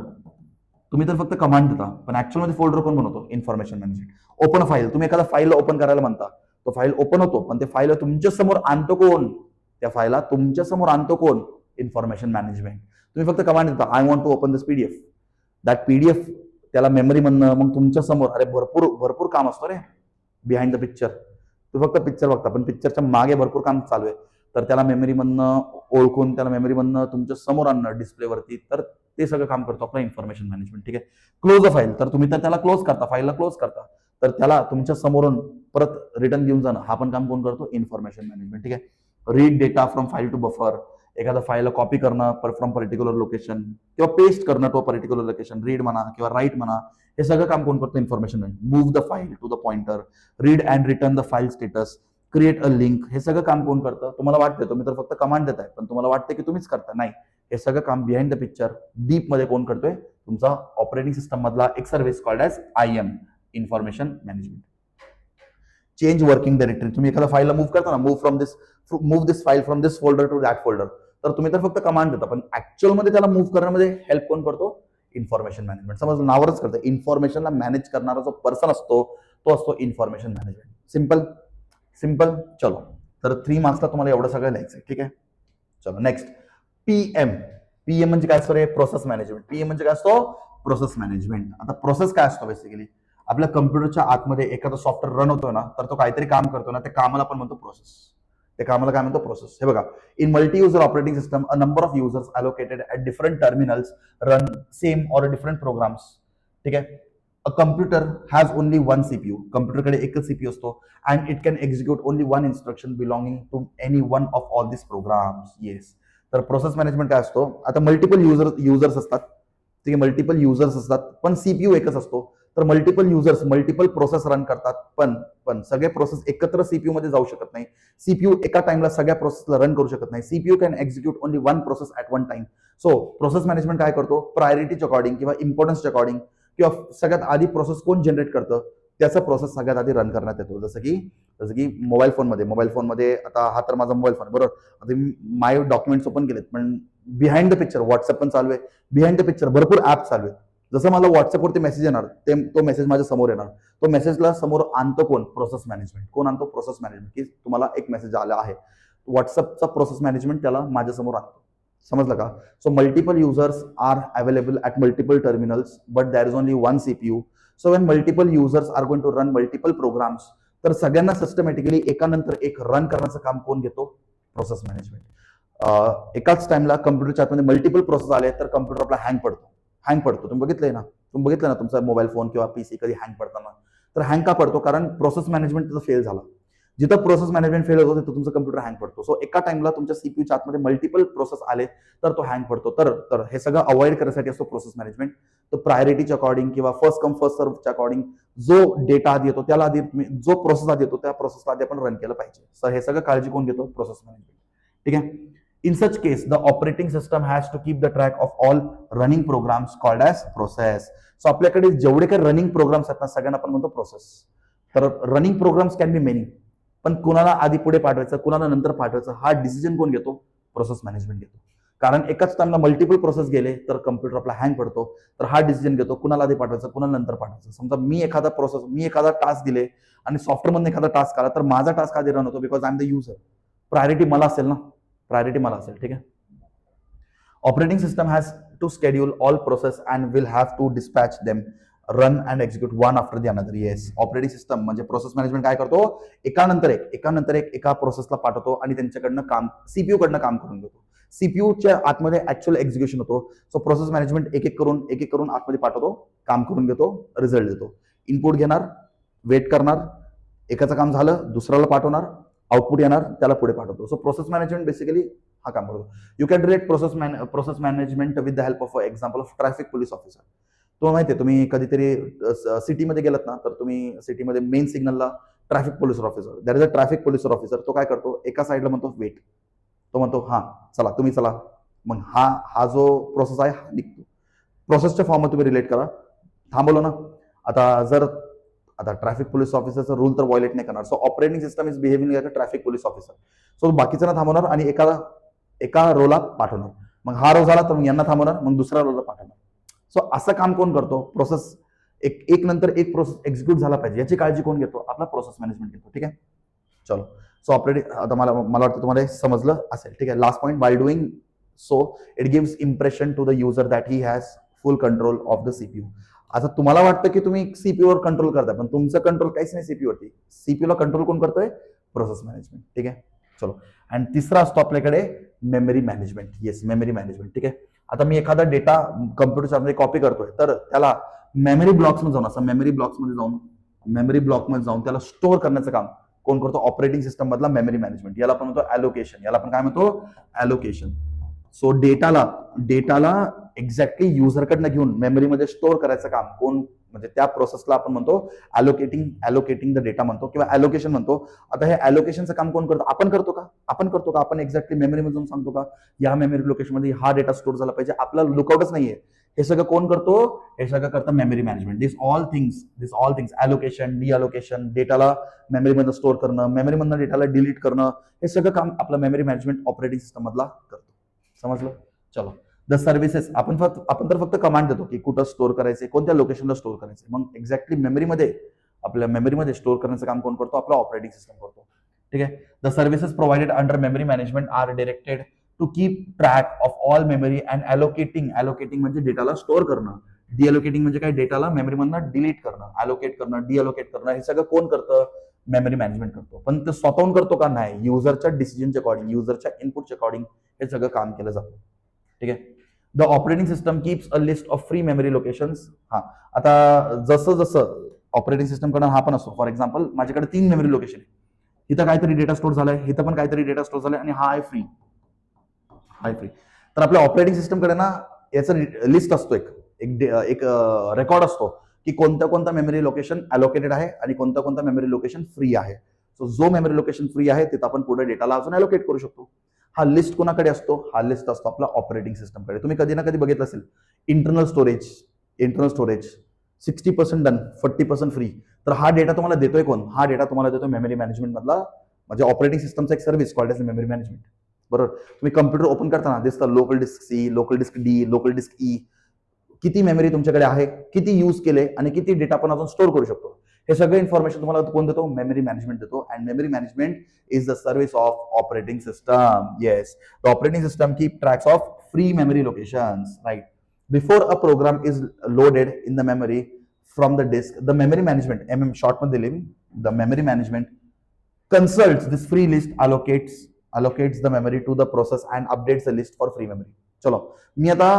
तुम्ही तर फक्त कमांड देता, पण ऍक्च्युअल मध्ये फोल्डर कोण बनवतो? Information management. Open file. तुम्ही एखादा फाईल ओपन करायला म्हणता, तो फाईल ओपन होतो, पण ते फाईल तुमच्या समोर आणतो कोण? त्या फाईलला तुमच्या समोर आणतो कोण? Information management. तुम्ही फक्त कमांड देता, I want to open this PDF. That PDF त्याला मेमरी म्हणणं, मग तुमच्या समोर अरे भरपूर काम असतो रे बिहाइंड द पिक्चर. तू फक्त पिक्चर बघता, पण पिक्चरच्या मागे भरपूर काम चालू आहे. तर त्याला मेमरी म्हणणं, ओळखून त्याला मेमरी म्हणणं, तुमच्या समोर आणणं डिस्प्लेवरती, तर ते सगळं काम करतो आपलं इन्फॉर्मेशन मॅनेजमेंट. ठीक आहे. क्लोज अ फाईल. तर तुम्ही तर त्याला क्लोज करता, फाईलला क्लोज करता, तर त्याला तुमच्या समोरून परत रिटर्न घेऊन जाणं हा पण काम कोण करतो? Information management. ठीक आहे. Read data from file to buffer. एखादा फाईलला कॉपी करणं फ्रॉम पर्टिक्युलर लोकेशन किंवा पेस्ट करणं टू पर्टिक्युलर लोकेशन. रीड म्हणा किंवा राईट म्हणा, हे सगळं काम कोण करतो? Information management. Move the file to the pointer. Read and return the file status. Create a link. हे सगळं काम कोण करतं? तुम्हाला वाटतं तुम्ही तर फक्त कमांड देताय, पण तुम्हाला वाटतं की तुम्हीच करता. नाही, हे सगळं काम बिहाइंड द पिक्चर डीप मध्ये कोण करतोय? तुमचा ऑपरेटिंग सिस्टम मधला एक service called as IM, information management. Change working directory. तुम्ही एखादा फाईलला मूव्ह करता ना, move this file from this folder to that folder, तर तुम्ही तर फक्त कमांड देता, पण ऍक्च्युअल मध्ये त्याला मूव्ह करण्यामध्ये हेल्प कोण करतो? Information management. समजलं? नावरच करतं. इन्फॉर्मेशनला मॅनेज करणारा जो पर्सन असतो तो असतो इन्फॉर्मेशन मॅनेजमेंट. सिंपल. चलो, तर 3 मार्क्सला तुम्हाला एवढं सगळं लिहायचं. ठीक आहे. चलो नेक्स्ट. PM म्हणजे काय असतो रे? Process management. PM म्हणजे काय असतो? Process management. आता प्रोसेस काय असतो? बेसिकली आपल्या कम्प्युटरच्या आतमध्ये एखादा सॉफ्टवेअर रन होतो ना, तर तो काहीतरी काम करतो ना, त्या कामाला आपण म्हणतो प्रोसेस. ते कामाला काय म्हणतो? प्रोसेस. हे बघा, in multi user operating system a number of users allocated at different terminals run same or different programs. ठीक आहे. A computer has only one CPU. कम्प्युटरकडे एकच CPU असतो. And it can execute only one instruction belonging to any one of all this programs. Yes. तर प्रोसेस मॅनेजमेंट काय असतो? आता मल्टिपल युजर्स असतात. ठीक आहे. मल्टिपल युजर्स असतात, पण CPU एकच असतो. तर multiple users multiple process run करतात, पण सगळे प्रोसेस एकत्र CPU मध्ये जाऊ शकत नाही. CPU एका टाइमला सगळ्या प्रोसेसला रन करू शकत नाही. CPU can execute only one process at one time. So process management काय करतो? प्रायोरिटीच्या अकॉर्डिंग किंवा इम्पॉर्टन्सच्या अकॉर्डिंग किंवा सगळ्यात आधी प्रोसेस कोण जनरेट करतं त्याचा प्रोसेस सगळ्यात आधी रन करण्यात येतो. जसं की मोबाईल फोनमध्ये आता हा तर माझा मोबाईल फोन बरोबर. आता मी माय डॉक्युमेंट्स ओपन केलेत, पण बिहाइंड द पिक्चर व्हॉट्सअप पण चालू आहे. बिहाइंड द पिक्चर भरपूर ऍप चालू आहेत. जसं मला व्हॉट्सअपवरती मेसेज येणार, तो मेसेज माझ्या समोर येणार. तो मेसेजला समोर आणतो कोण? Process management. कोण आणतो? Process management. की तुम्हाला एक मेसेज आला आहे, व्हॉट्सअपचा प्रोसेस मॅनेजमेंट त्याला माझ्या समोर आणतो. समजलं का? So multiple users are available at multiple terminals but there is only one CPU. So when multiple users are going to run multiple programs, तर सगळ्यांना सिस्टमॅटिकली एकानंतर एक रन करण्याचं काम कोण घेतो? Process management. एकाच टाइमला कम्प्युटरच्या आतमध्ये मल्टिपल प्रोसेस आले तर कम्प्युटर आपला हँग पडतो. तुम्ही बघितलं ना तुमचा मोबाईल फोन किंवा PC कधी हँग पडताना. तर हँग का पडतो? कारण प्रोसेस मॅनेजमेंट त्याचा फेल झाला. जिथं प्रोसेस मॅनेजमेंट फेल होतो तिथं तुमचं कम्प्युटर हँग पडतो. सो एका टाइमला तुमच्या CPUच्या आतमध्ये मल्टिपल प्रोसेस आले तर तो हँग पडतो. तर हे सगळं अवॉइड करण्यासाठी असतो प्रोसेस मॅनेजमेंट. तर प्रायोरिटीच्या अकॉर्डिंग किंवा फर्स्ट कम फर्स्ट सर्व्हच्या अकॉर्डिंग जो डेटा आधी येतो त्याला आधी जो प्रोसेस आधी येतो त्या प्रोसेसला आधी आपण रन केलं पाहिजे. सर हे सगळं काळजी कोण घेतो? Process management. ठीक आहे. In such case, the operating system has to keep the track of all running programs called as process. So आपल्याकडे जेवढे काही रनिंग प्रोग्राम्स आहेत ना सगळ्यांना आपण म्हणतो प्रोसेस. तर running programs can be many, पण कुणाला आधी पुढे पाठवायचं कुणाला नंतर पाठवायचं हा डिसिजन कोण घेतो? प्रोसेस मॅनेजमेंट घेतो. कारण एकाच टाइमला मल्टिपल प्रोसेस गेले तर कम्प्युटर आपला हँग पडतो. तर हा डिसिजन घेतो कुणाला आधी पाठवायचं कुणाला नंतर पाठवायचं. समजा मी एखादा टास्क दिले आणि सॉफ्टवेअरमधून एखादा टास्क आला तर माझा टास्क आधी रन होतो because I am the user. Priority मला असेल ना, प्रायोरिटी मला असेल. ठीक आहे. Operating system has to schedule all process and will have to dispatch them run and execute one after the another. Yes, operating system म्हणजे प्रोसेस मॅनेजमेंट काय करतो, एकानंतर एक एका प्रोसेसला पाठवतो आणि त्यांच्याकडनं काम सीपीयू कडनं काम करून घेतो. सीपीयूच्या आतमध्ये ऍक्च्युअल एक्झिक्युशन होतो. सो प्रोसेस मॅनेजमेंट एक एक करून आतमध्ये पाठवतो, काम करून घेतो, रिझल्ट देतो. इनपुट घेणार, वेट करणार, एकाचं काम झालं दुसऱ्याला पाठवणार, आउटपुट येणार, त्याला पुढे पाठवतो. सो प्रोसेस मॅनेजमेंट बेसिकली हा काम करतो. You can relate process management with the help of example of traffic police officer. तो माहिती आहे, तुम्ही कधीतरी सिटीमध्ये गेलात ना, तर तुम्ही सिटीमध्ये मेन सिग्नलला traffic police officer, that is a traffic police officer. तो काय करतो, एका साईडला म्हणतो वेट, तो म्हणतो हा चला तुम्ही चला, मग हा जो प्रोसेस आहे हा निघतो. प्रोसेसच्या फॉर्ममध्ये तुम्ही रिलेट करा. थांबवलं ना, आता ट्रॅफिक पोलीस ऑफिसरचा रूल तर व्हायलेट नाही करणार. So operating system is behaving like a traffic police officer. So बाकीच्यांना थांबवणार आणि एका रोला पाठवणार. मग हा रो झाला तर मग यांना थांबवणार, मग दुसऱ्या रोला पाठवणार. सो असं काम कोण करतो, प्रोसेस एक नंतर एक प्रोसेस एक्झिक्यूट झाला पाहिजे याची काळजी कोण घेतो, आपला प्रोसेस मॅनेजमेंट घेतो. ठीक आहे. चलो, सो ऑपरेटिंग आता मला वाटतं तुम्हाला हे समजलं असेल. ठीक आहे. Last point, by doing so it gives impression to the user that he has full control of the CPU. आता तुम्हाला वाटतं की तुम्ही सीपीयूवर कंट्रोल करताय, पण तुमचं कंट्रोल काहीच नाही सीपीयू वरती. सीपीयूला कंट्रोल कोण करतोय, प्रोसेस मॅनेजमेंट. ठीक आहे. चलो, आणि तिसरा असतो आपल्याकडे memory management. Yes, memory management. ठीक आहे. आता मी एखादा डेटा कम्प्युटरच्या मध्ये कॉपी करतोय, तर त्याला मेमरी ब्लॉक्समध्ये जाऊन मेमरी ब्लॉकमध्ये जाऊन त्याला स्टोअर करण्याचं काम कोण करतो, ऑपरेटिंग सिस्टम मधला मेमरी मॅनेजमेंट. याला आपण म्हणतो ॲलोकेशन. याला आपण काय म्हणतो, ॲलोकेशन. सो डेटाला एक्झॅक्टली युजरकडनं घेऊन मेमरीमध्ये स्टोअर करायचं काम कोण, म्हणजे त्या प्रोसेसला आपण म्हणतो ॲलोकेटिंग द डेटा म्हणतो किंवा ॲलोकेशन म्हणतो. आता हे ॲलोकेशनचं काम कोण करतो, आपण करतो का आपण एक्झॅक्टली मेमरीमधून सांगतो का या मेमरी लोकेशनमध्ये हा डेटा स्टोअर झाला पाहिजे, आपल्याला लुकआउटच नाहीये. हे सगळं कोण करतो, हे सगळं करतं मेमरी मॅनेजमेंट. दिस ऑल थिंग्स ॲलोकेशन, डिअलोकेशन, डेटाला मेमरीमध्ये स्टोअर करणं, मेमरीमधनं डेटाला डिलीट करणं, हे सगळं काम आपला मेमरी मॅनेजमेंट ऑपरेटिंग सिस्टम मधला करतो. समजलं. चलो, द सर्व्हिसेस आपण तर फक्त कमांड देतो की कुठं स्टोअर करायचे, कोणत्या लोकेशनला स्टोअर करायचे. मग एक्झॅक्टली आपल्या मेमरीमध्ये स्टोअर करण्याचं काम कोण करतो, आपला ऑपरेटिंग सिस्टम करतो. ठीक आहे. The services provided under memory management are directed to keep track of all memory and allocating म्हणजे डेटाला स्टोअर करणं, डिअलोकेटिंग म्हणजे काय, डेटाला मेमरीमधनं डिलीट करणं, ॲलोकेट करणं, डिअलोकेट करणं, हे सगळं कोण करतं, मेमरी मॅनेजमेंट करतो. पण ते स्वतःहून करतो का, नाही, युजरच्या डिसिजनच्या अकॉर्डिंग, युजरच्या इनपुटच्या अकॉर्डिंग हे सगळं काम केलं जातं. ठीक आहे. The operating system keeps a list of free memory locations. हा, आता जसं ऑपरेटिंग सिस्टम कडे हा पण असतो. फॉर एक्झाम्पल, माझ्याकडे 3 मेमरी लोकेशन आहे, इथं काहीतरी डेटा स्टोअर झालाय, इथं पण काहीतरी डेटा स्टोअर झालाय, आणि हा आहे फ्री. तर आपल्या ऑपरेटिंग सिस्टम कडे ना याचं लिस्ट असतो, एक रेकॉर्ड असतो की कोणत्या मेमरी लोकेशन अलोकेटेड आहे आणि कोणत्या मेमरी लोकेशन फ्री आहे. सो जो मेमरी लोकेशन फ्री आहे तिथं आपण पुढे डेटाला अजून अलोकेट करू शकतो. हा लिस्ट कोणाकडे असतो, हा लिस्ट असतो आपला ऑपरेटिंग सिस्टमकडे. तुम्ही कधी ना कधी बघितलं असेल, इंटरनल स्टोरेज 60% डन, 40% फ्री. तर हा डेटा तुम्हाला देतोय कोण, हा डेटा तुम्हाला देतोय मेमरी मॅनेजमेंट मधला, म्हणजे ऑपरेटिंग सिस्टमचा एक service called as memory management. बरोबर. तुम्ही कम्प्युटर ओपन करताना दिसतं local disk C, local disk D, local disk E. किती मेमरी तुमच्याकडे आहे, किती यूज केले आणि किती डेटा आपण अजून स्टोअर करू शकतो, हे सगळं इन्फॉर्मेशन तुम्हाला कोण देतो, मेमरी मॅनेजमेंट देतो. And memory management is the service of operating system. Yes, the operating system keep tracks of free memory locations, right. Before a program is loaded in the memory from the disk, the memory management, short मध्ये लिहिलं, the memory management consults this free list, allocates the memory to the process and updates the list for free memory. चलो, मी आता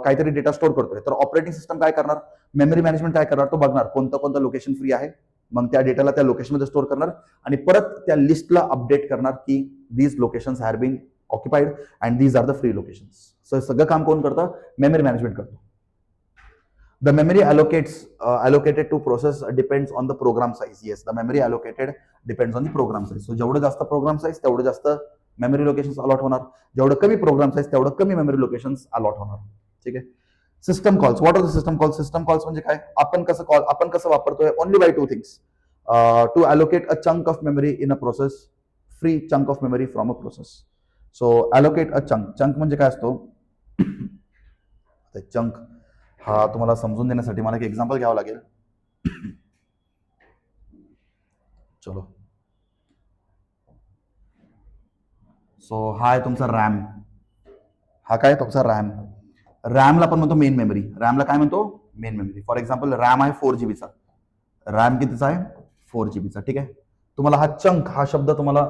काहीतरी डेटा स्टोअर करतोय, तर ऑपरेटिंग सिस्टम काय करणार, मेमरी मॅनेजमेंट काय करणार, तो बघणार कोणतं लोकेशन फ्री आहे, मग त्या डेटाला त्या लोकेशनमध्ये स्टोअर करणार आणि परत त्या लिस्टला अपडेट करणार की these locations have been occupied and these are the free locations. So सगळं काम कोण करतं, मेमरी मॅनेजमेंट करतो. The memory allocated to process depends on the program size. Yes, the memory allocated depends on the program size. So जेवढं जास्त प्रोग्राम साईज तेवढं जास्त मेमरी लोकेशन्स अलॉट होणार, जेवढं कमी प्रोग्राम साईज तेवढं कमी मेमरी लोकेशन्स अलॉट होणार. ठीक आहे. System calls. What are the system calls? System calls म्हणजे काय, आपण कसं वापरतोय, only by 2 things. To allocate a chunk of memory in a process, free chunk of memory from a process. So allocate a chunk म्हणजे काय असतो, चंक हा तुम्हाला समजून देण्यासाठी मला एक एक्झाम्पल घ्यावं लागेल. चलो, सो हा आहे तुमचा रॅम. हा काय तुमचा रॅम. रॅमला पण म्हणतो मेन मेमरी. रॅमला काय म्हणतो? Main memory. For example RAM आहे 4 जीबीचा. रॅम कितीचा आहे? 4 जीबीचा. ठीक आहे. तुम्हाला हा चंक हा शब्द तुम्हाला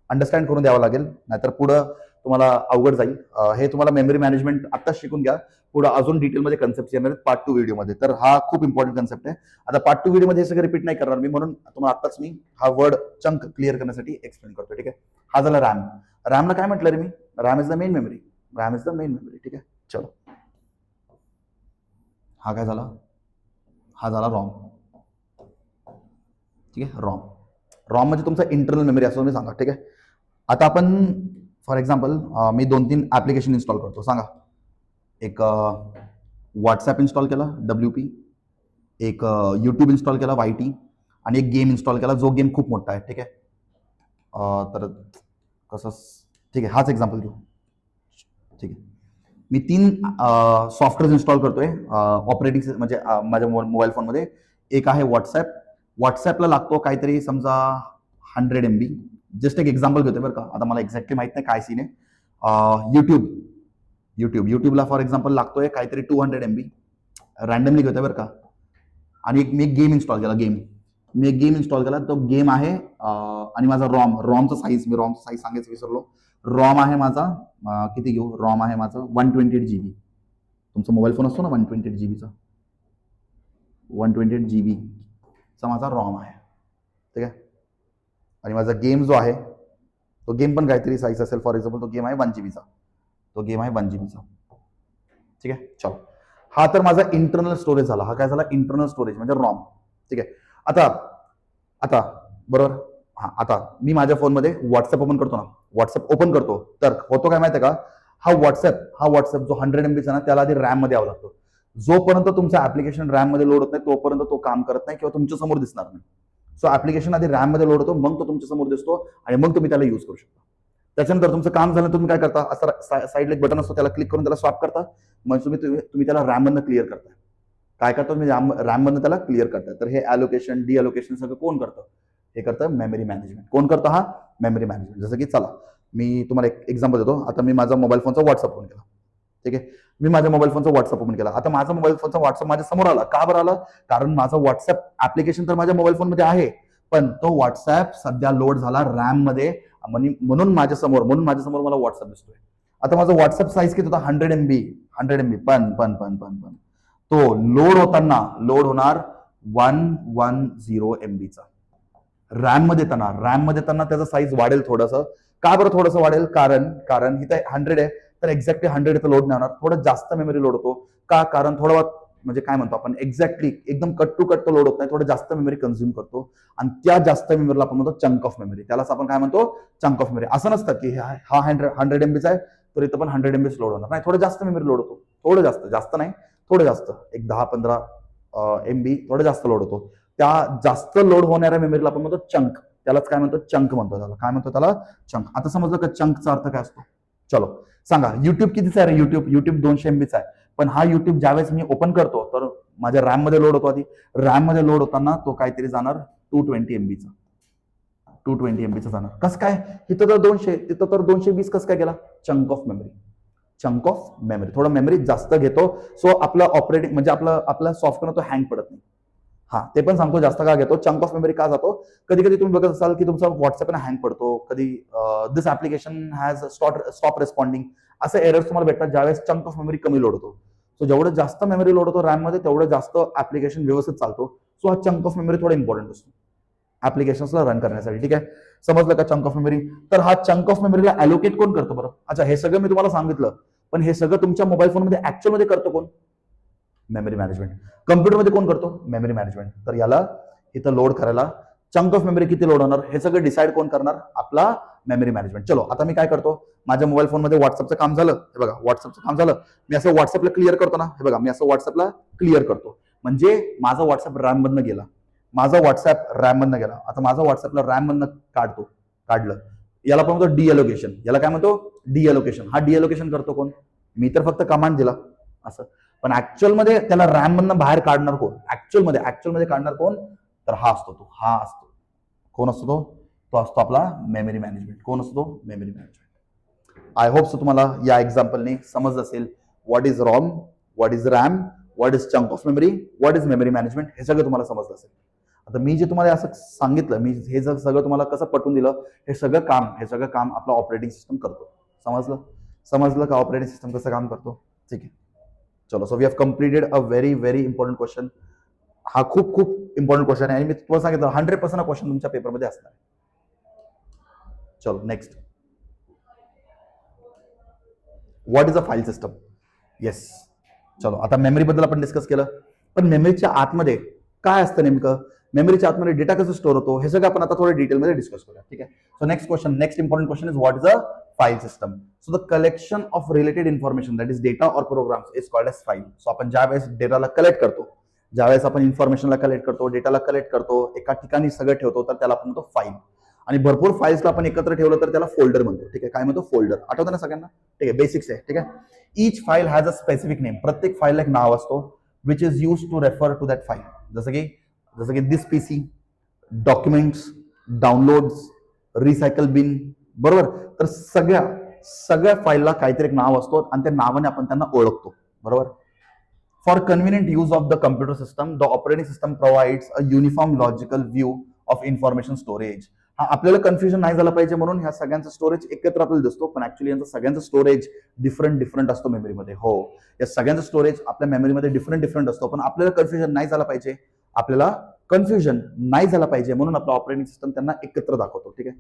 अंडरस्टँड करून द्यावा लागेल, नाहीतर पुढं तुम्हाला अवघड जाईल. हे तुम्हाला मेमरी मॅनेजमेंट आत्ताच शिकून घ्या. पुढे अजून डिटेलमध्ये कन्सेप्ट येणार आहेत पार्ट 2 व्हिडिओमध्ये. तर हा खूप इम्पॉर्टंट कन्सेप्ट आहे. आता पार्ट 2 व्हिडिओमध्ये हे सगळं रिपीट नाही करणार मी, म्हणून तुम्हाला आत्ताच मी हा वर्ड चंक क्लिअर करण्यासाठी एक्सप्लेन करतो. ठीक आहे. हा झाला रॅम. रॅमला काय म्हटलं रे मी? RAM is the main memory. RAM is the main memory. ठीक आहे. चलो, हा काय झाला? हा झाला रॉम. ठीक आहे. रॉम. रॉम म्हणजे तुमचा इंटरनल मेमरी असं मी सांगा. ठीक आहे. आता आपण for example me 2-3 application install करतो. सांगा. एक व्हॉट्सॲप इन्स्टॉल केला WP, एक यूट्यूब इन्स्टॉल केला YT, आणि एक गेम इन्स्टॉल केला जो गेम खूप मोठा आहे. ठीक आहे. तर कसं, ठीक आहे, हाच एक्झाम्पल घेऊ. ठीक आहे. मी 3 सॉफ्टवेअर इन्स्टॉल करतोय ऑपरेटिंग म्हणजे माझ्या मोबाईल फोनमध्ये. एक आहे व्हॉट्सॲप. व्हॉट्सॲपला लागतो काहीतरी समजा 100 MB. जस्ट एक एक्झाम्पल घेतोय बरं का. आता मला एक्झॅक्टली माहित नाही काय सीन आहे. युट्यूबला फॉर एक्झाम्पल लागतोय काहीतरी 200 MB. रॅन्डमली घेतोय बरं का. आणि मी एक गेम इन्स्टॉल केला. मी एक गेम इन्स्टॉल केला. तो गेम आहे आणि माझा रॉमचा साईज, मी रॉमचा साईज सांगायचं विसरलो. रॉम आहे माझा किती घेऊ? रॉम आहे माझं 128 GB. तुमचा मोबाईल फोन असतो ना 128 GBचा, 128 GBचा माझा रॉम आहे. ठीक आहे. आणि माझा गेम जो आहे तो गेम पण काहीतरी साईज असेल. फॉर एक्झाम्पल तो गेम आहे 1 GB चा. ठीक आहे. चलो, हा तर माझा इंटरनल स्टोरेज झाला. हा काय झाला? इंटरनल स्टोरेज म्हणजे रॉम. ठीक आहे. आता बरोबर. हा, आता मी माझ्या फोनमध्ये व्हॉट्सअप ओपन करतो ना, व्हॉट्सअप ओपन करतो तर होतो काय माहिती आहे का? हा व्हॉट्सअप जो 100 MBचा ना, त्याला आधी रॅम मध्ये यावं लागतो. जोपर्यंत तुमचं ऍप्लिकेशन रॅम मध्ये लोड होत नाही तोपर्यंत तो काम करत नाही किंवा तुमच्या समोर दिसणार नाही. सो ऍप्लिकेशन आधी रॅम मध्ये लोड होतो, मग तो तुमच्या समोर दिसतो आणि मग तुम्ही त्याला युज करू शकता. त्याच्यानंतर तुमचं काम झालं, तुम्ही काय करता? असं साईडला एक बटन असतो, त्याला क्लिक करून त्याला स्वॅप करता. मग तुम्ही त्याला रॅम मधनं क्लिअर करता. काय करतो? मी रॅम मधनं त्याला क्लिअर करता. तर हे ॲलोकेशन डिअलोकेशन सगळं कोण करतं? हे करतं मेमरी मॅनेजमेंट. कोण करतं? हा मेमरी मॅनेजमेंट. जसं की चला मी तुम्हाला एक एक्झाम्पल देतो. आता मी माझा मोबाईल फोनचा व्हॉट्सअप ओपन केला. ठीक आहे. मी माझ्या मोबाईल फोनचा व्हॉट्सअप ओपन केला. आता माझा मोबाईल फोनचा व्हॉट्सअप माझ्या समोर आला. का बरं आला? कारण माझा व्हॉट्सअप ऍप्लिकेशन तर माझ्या मोबाईल फोनमध्ये आहे, पण तो व्हॉट्सअप सध्या लोड झाला रॅम मध्ये, म्हणून माझ्या समोर मला व्हॉट्सअप दिसतोय. आता माझा व्हॉट्सअप साईज किती होता? 100 MB. पण तो लोड होणार 110 MBचा. रॅम मध्ये येताना त्याचा साईज वाढेल थोडंसं. का बरं थोडंसं वाढेल? कारण इथे 100 आहे, तर एक्झॅक्टली 100 इथं लोड नाही होणार. थोडं जास्त मेमरी लोड होतो. का? कारण थोडं म्हणजे काय म्हणतो आपण, एक्झॅक्टली एकदम कट टू कट तो लोड होत नाही, थोडं जास्त मेमरी कन्झ्युम करतो. आणि त्या जास्त मेमरीला आपण म्हणतो चंक ऑफ मेमरी. त्यालाच आपण काय म्हणतो? Chunk of memory. असं नसतं की हा 100 MBचा आहे तर इथं पण 100 MB लोड होणार नाही. थोडं जास्त मेमरी लोड होतो. थोडं जास्त नाही, थोडं जास्त, एक 10-15 MB थोडं जास्त लोड होतो. त्या जास्त लोड होणाऱ्या मेमरीला आपण म्हणतो चंक. त्यालाच काय म्हणतो? चंक म्हणतो. त्याला काय म्हणतो? त्याला चंक. आता समजलं का चंकचा अर्थ काय असतो? चलो सांगा. युट्यूब कितीचा आहे रे? युट्यूब 200 MBचा आहे. पण हा युट्यूब ज्यावेळेस मी ओपन करतो तर माझ्या रॅम मध्ये लोड होतो. आधी रॅम मध्ये लोड होताना तो काहीतरी जाणार 220 MBचा. 220 MBचा जाणार. कसं काय? इथं तर 200, तिथं तर 220 कसं काय गेला? Chunk of memory. थोडं मेमरी जास्त घेतो. सो आपलं ऑपरेटिंग म्हणजे आपला सॉफ्टवेअर तो हँग पडत नाही. हा, ते पण सांगतो जास्त का घेतो. चंक ऑफ मेमरी का जातो? कधी कधी तुम्ही बघत असाल की तुमचा व्हॉट्सअप हँग पडतो. कधी दिस ऍप्लिकेशन हॅज स्टॉप रेस्पॉन्डिंग, असे एरर्स तुम्हाला भेटतात ज्यावेळेस चंक ऑफ मेमरी कमी लोड होतो. सो जेवढं जास्त मेमरी लोड होतो रॅम मध्ये तेवढं जास्त ऍप्लिकेशन व्यवस्थित चालतो. सो हा चंक ऑफ मेमरी थोडा इम्पॉर्टंट असतो ऍप्लिकेशन्सला रन करण्यासाठी. ठीक आहे. समजलं का चंक ऑफ मेमरी? तर हा चंक ऑफ मेमरीला अलोकेट कोण करतो बरं? अच्छा, हे सगळं मी तुम्हाला सांगितलं, पण हे सगळं तुमच्या मोबाईल फोनमध्ये ऍक्च्युअल मध्ये करतो कोण? Memory management. कम्प्युटरमध्ये कोण करतो? Memory management. तर याला इथं लोड करायला चंक ऑफ मेमरी किती लोड होणार हे सगळं डिसाईड कोण करणार? आपला मेमरी मॅनेजमेंट. चलो, आता मी काय करतो? माझ्या मोबाईल फोनमध्ये व्हॉट्सअपचं काम झालं. हे बघा, व्हॉट्सअपचं काम झालं. मी असं व्हॉट्सअपला क्लिअर करतो ना. हे बघा, मी असं व्हॉट्सअपला क्लिअर करतो म्हणजे माझा व्हॉट्सअप रॅम मधनं गेला. आता माझा व्हॉट्सअपला रॅम मधनं काढलं. याला पण म्हणतो डिअलोकेशन. याला काय म्हणतो? डिअलोकेशन. हा डिअलोकेशन करतो कोण? मी तर फक्त कमांड दिला असं. पण ऍक्च्युअल मध्ये त्याला रॅम मधनं बाहेर काढणार कोण? ऍक्च्युअल मध्ये काढणार कोण? तर हा असतो. कोण असतो तो असतो आपला मेमरी मॅनेजमेंट. कोण असतो तो? Memory management. I hope so तुम्हाला या एक्झाम्पलने समजलं असेल what is ROM, what is RAM, what is chunk of memory, what is memory management, हे सगळं तुम्हाला समजलं असेल. आता मी जे तुम्हाला असं सांगितलं, मी हे जर सगळं तुम्हाला कसं पटवून दिलं, हे सगळं काम आपलं ऑपरेटिंग सिस्टम करतो. समजलं का ऑपरेटिंग सिस्टम कसं काम करतो? ठीक आहे, चलो. So we have completed a very very important question. हा खूप खूप इम्पॉर्टंट क्वेश्चन आहे आणि मी तुम्हाला सांगितलं 100% क्वेश्चन तुमच्या पेपरमध्ये असणार. चलो next. What is a file system? Yes, चलो. आता मेमरी बद्दल आपण डिस्कस केलं, पण मेमरीच्या आतमध्ये काय असतं नेमकं? मेमरीच्या आतमध्ये डेटा कसं स्टोअर होतो हे सगळं आपण आता थोडं डिटेलमध्ये डिस्कस करूया. ठीक आहे. So next important question is what is a file system? So the collection of related information that is data और programs is called as file. So आपण ज्या वेळेस डेटाला कलेक्ट करतो, ज्यावेळेस आपण इन्फॉर्मेशनला कलेक्ट करतो, डेटाला कलेक्ट करतो, एका ठिकाणी सगळं ठेवतो, तर त्याला आपण म्हणतो फाईल. आणि भरपूर फाईल्सला आपण एकत्र ठेवलं तर त्याला फोल्डर म्हणतो. ठीक आहे. काय म्हणतो? फोल्डर. आठवतं ना सगळ्यांना? ठीक आहे, बेसिक्स आहे. ठीक आहे. Each file has a specific name. प्रत्येक फाईलला एक नाव असतो which is use to refer to that file. जसं की this PC, documents, downloads, recycle bin, बरोबर. तर सगळ्या फाईलला काहीतरी एक नाव असतो आणि त्या नावाने आपण त्यांना ओळखतो, बरोबर. For convenient use of the computer system, the operating system provides a uniform logical view of information storage. हा, आपल्याला कन्फ्युजन नाही झालं पाहिजे म्हणून ह्या सगळ्यांचा स्टोरेज एकत्र आपल्याला दिसतो, पण ऍक्च्युली यांचा सगळ्यांचा स्टोरेज डिफरंट असतो मेमरीमध्ये. हो, या सगळ्यांचा स्टोरेज आपल्या मेमरीमध्ये डिफरंट असतो, पण आपल्याला कन्फ्युजन नाही झालं पाहिजे म्हणून आपलं ऑपरेटिंग सिस्टम त्यांना एकत्र दाखवतो. ठीक आहे,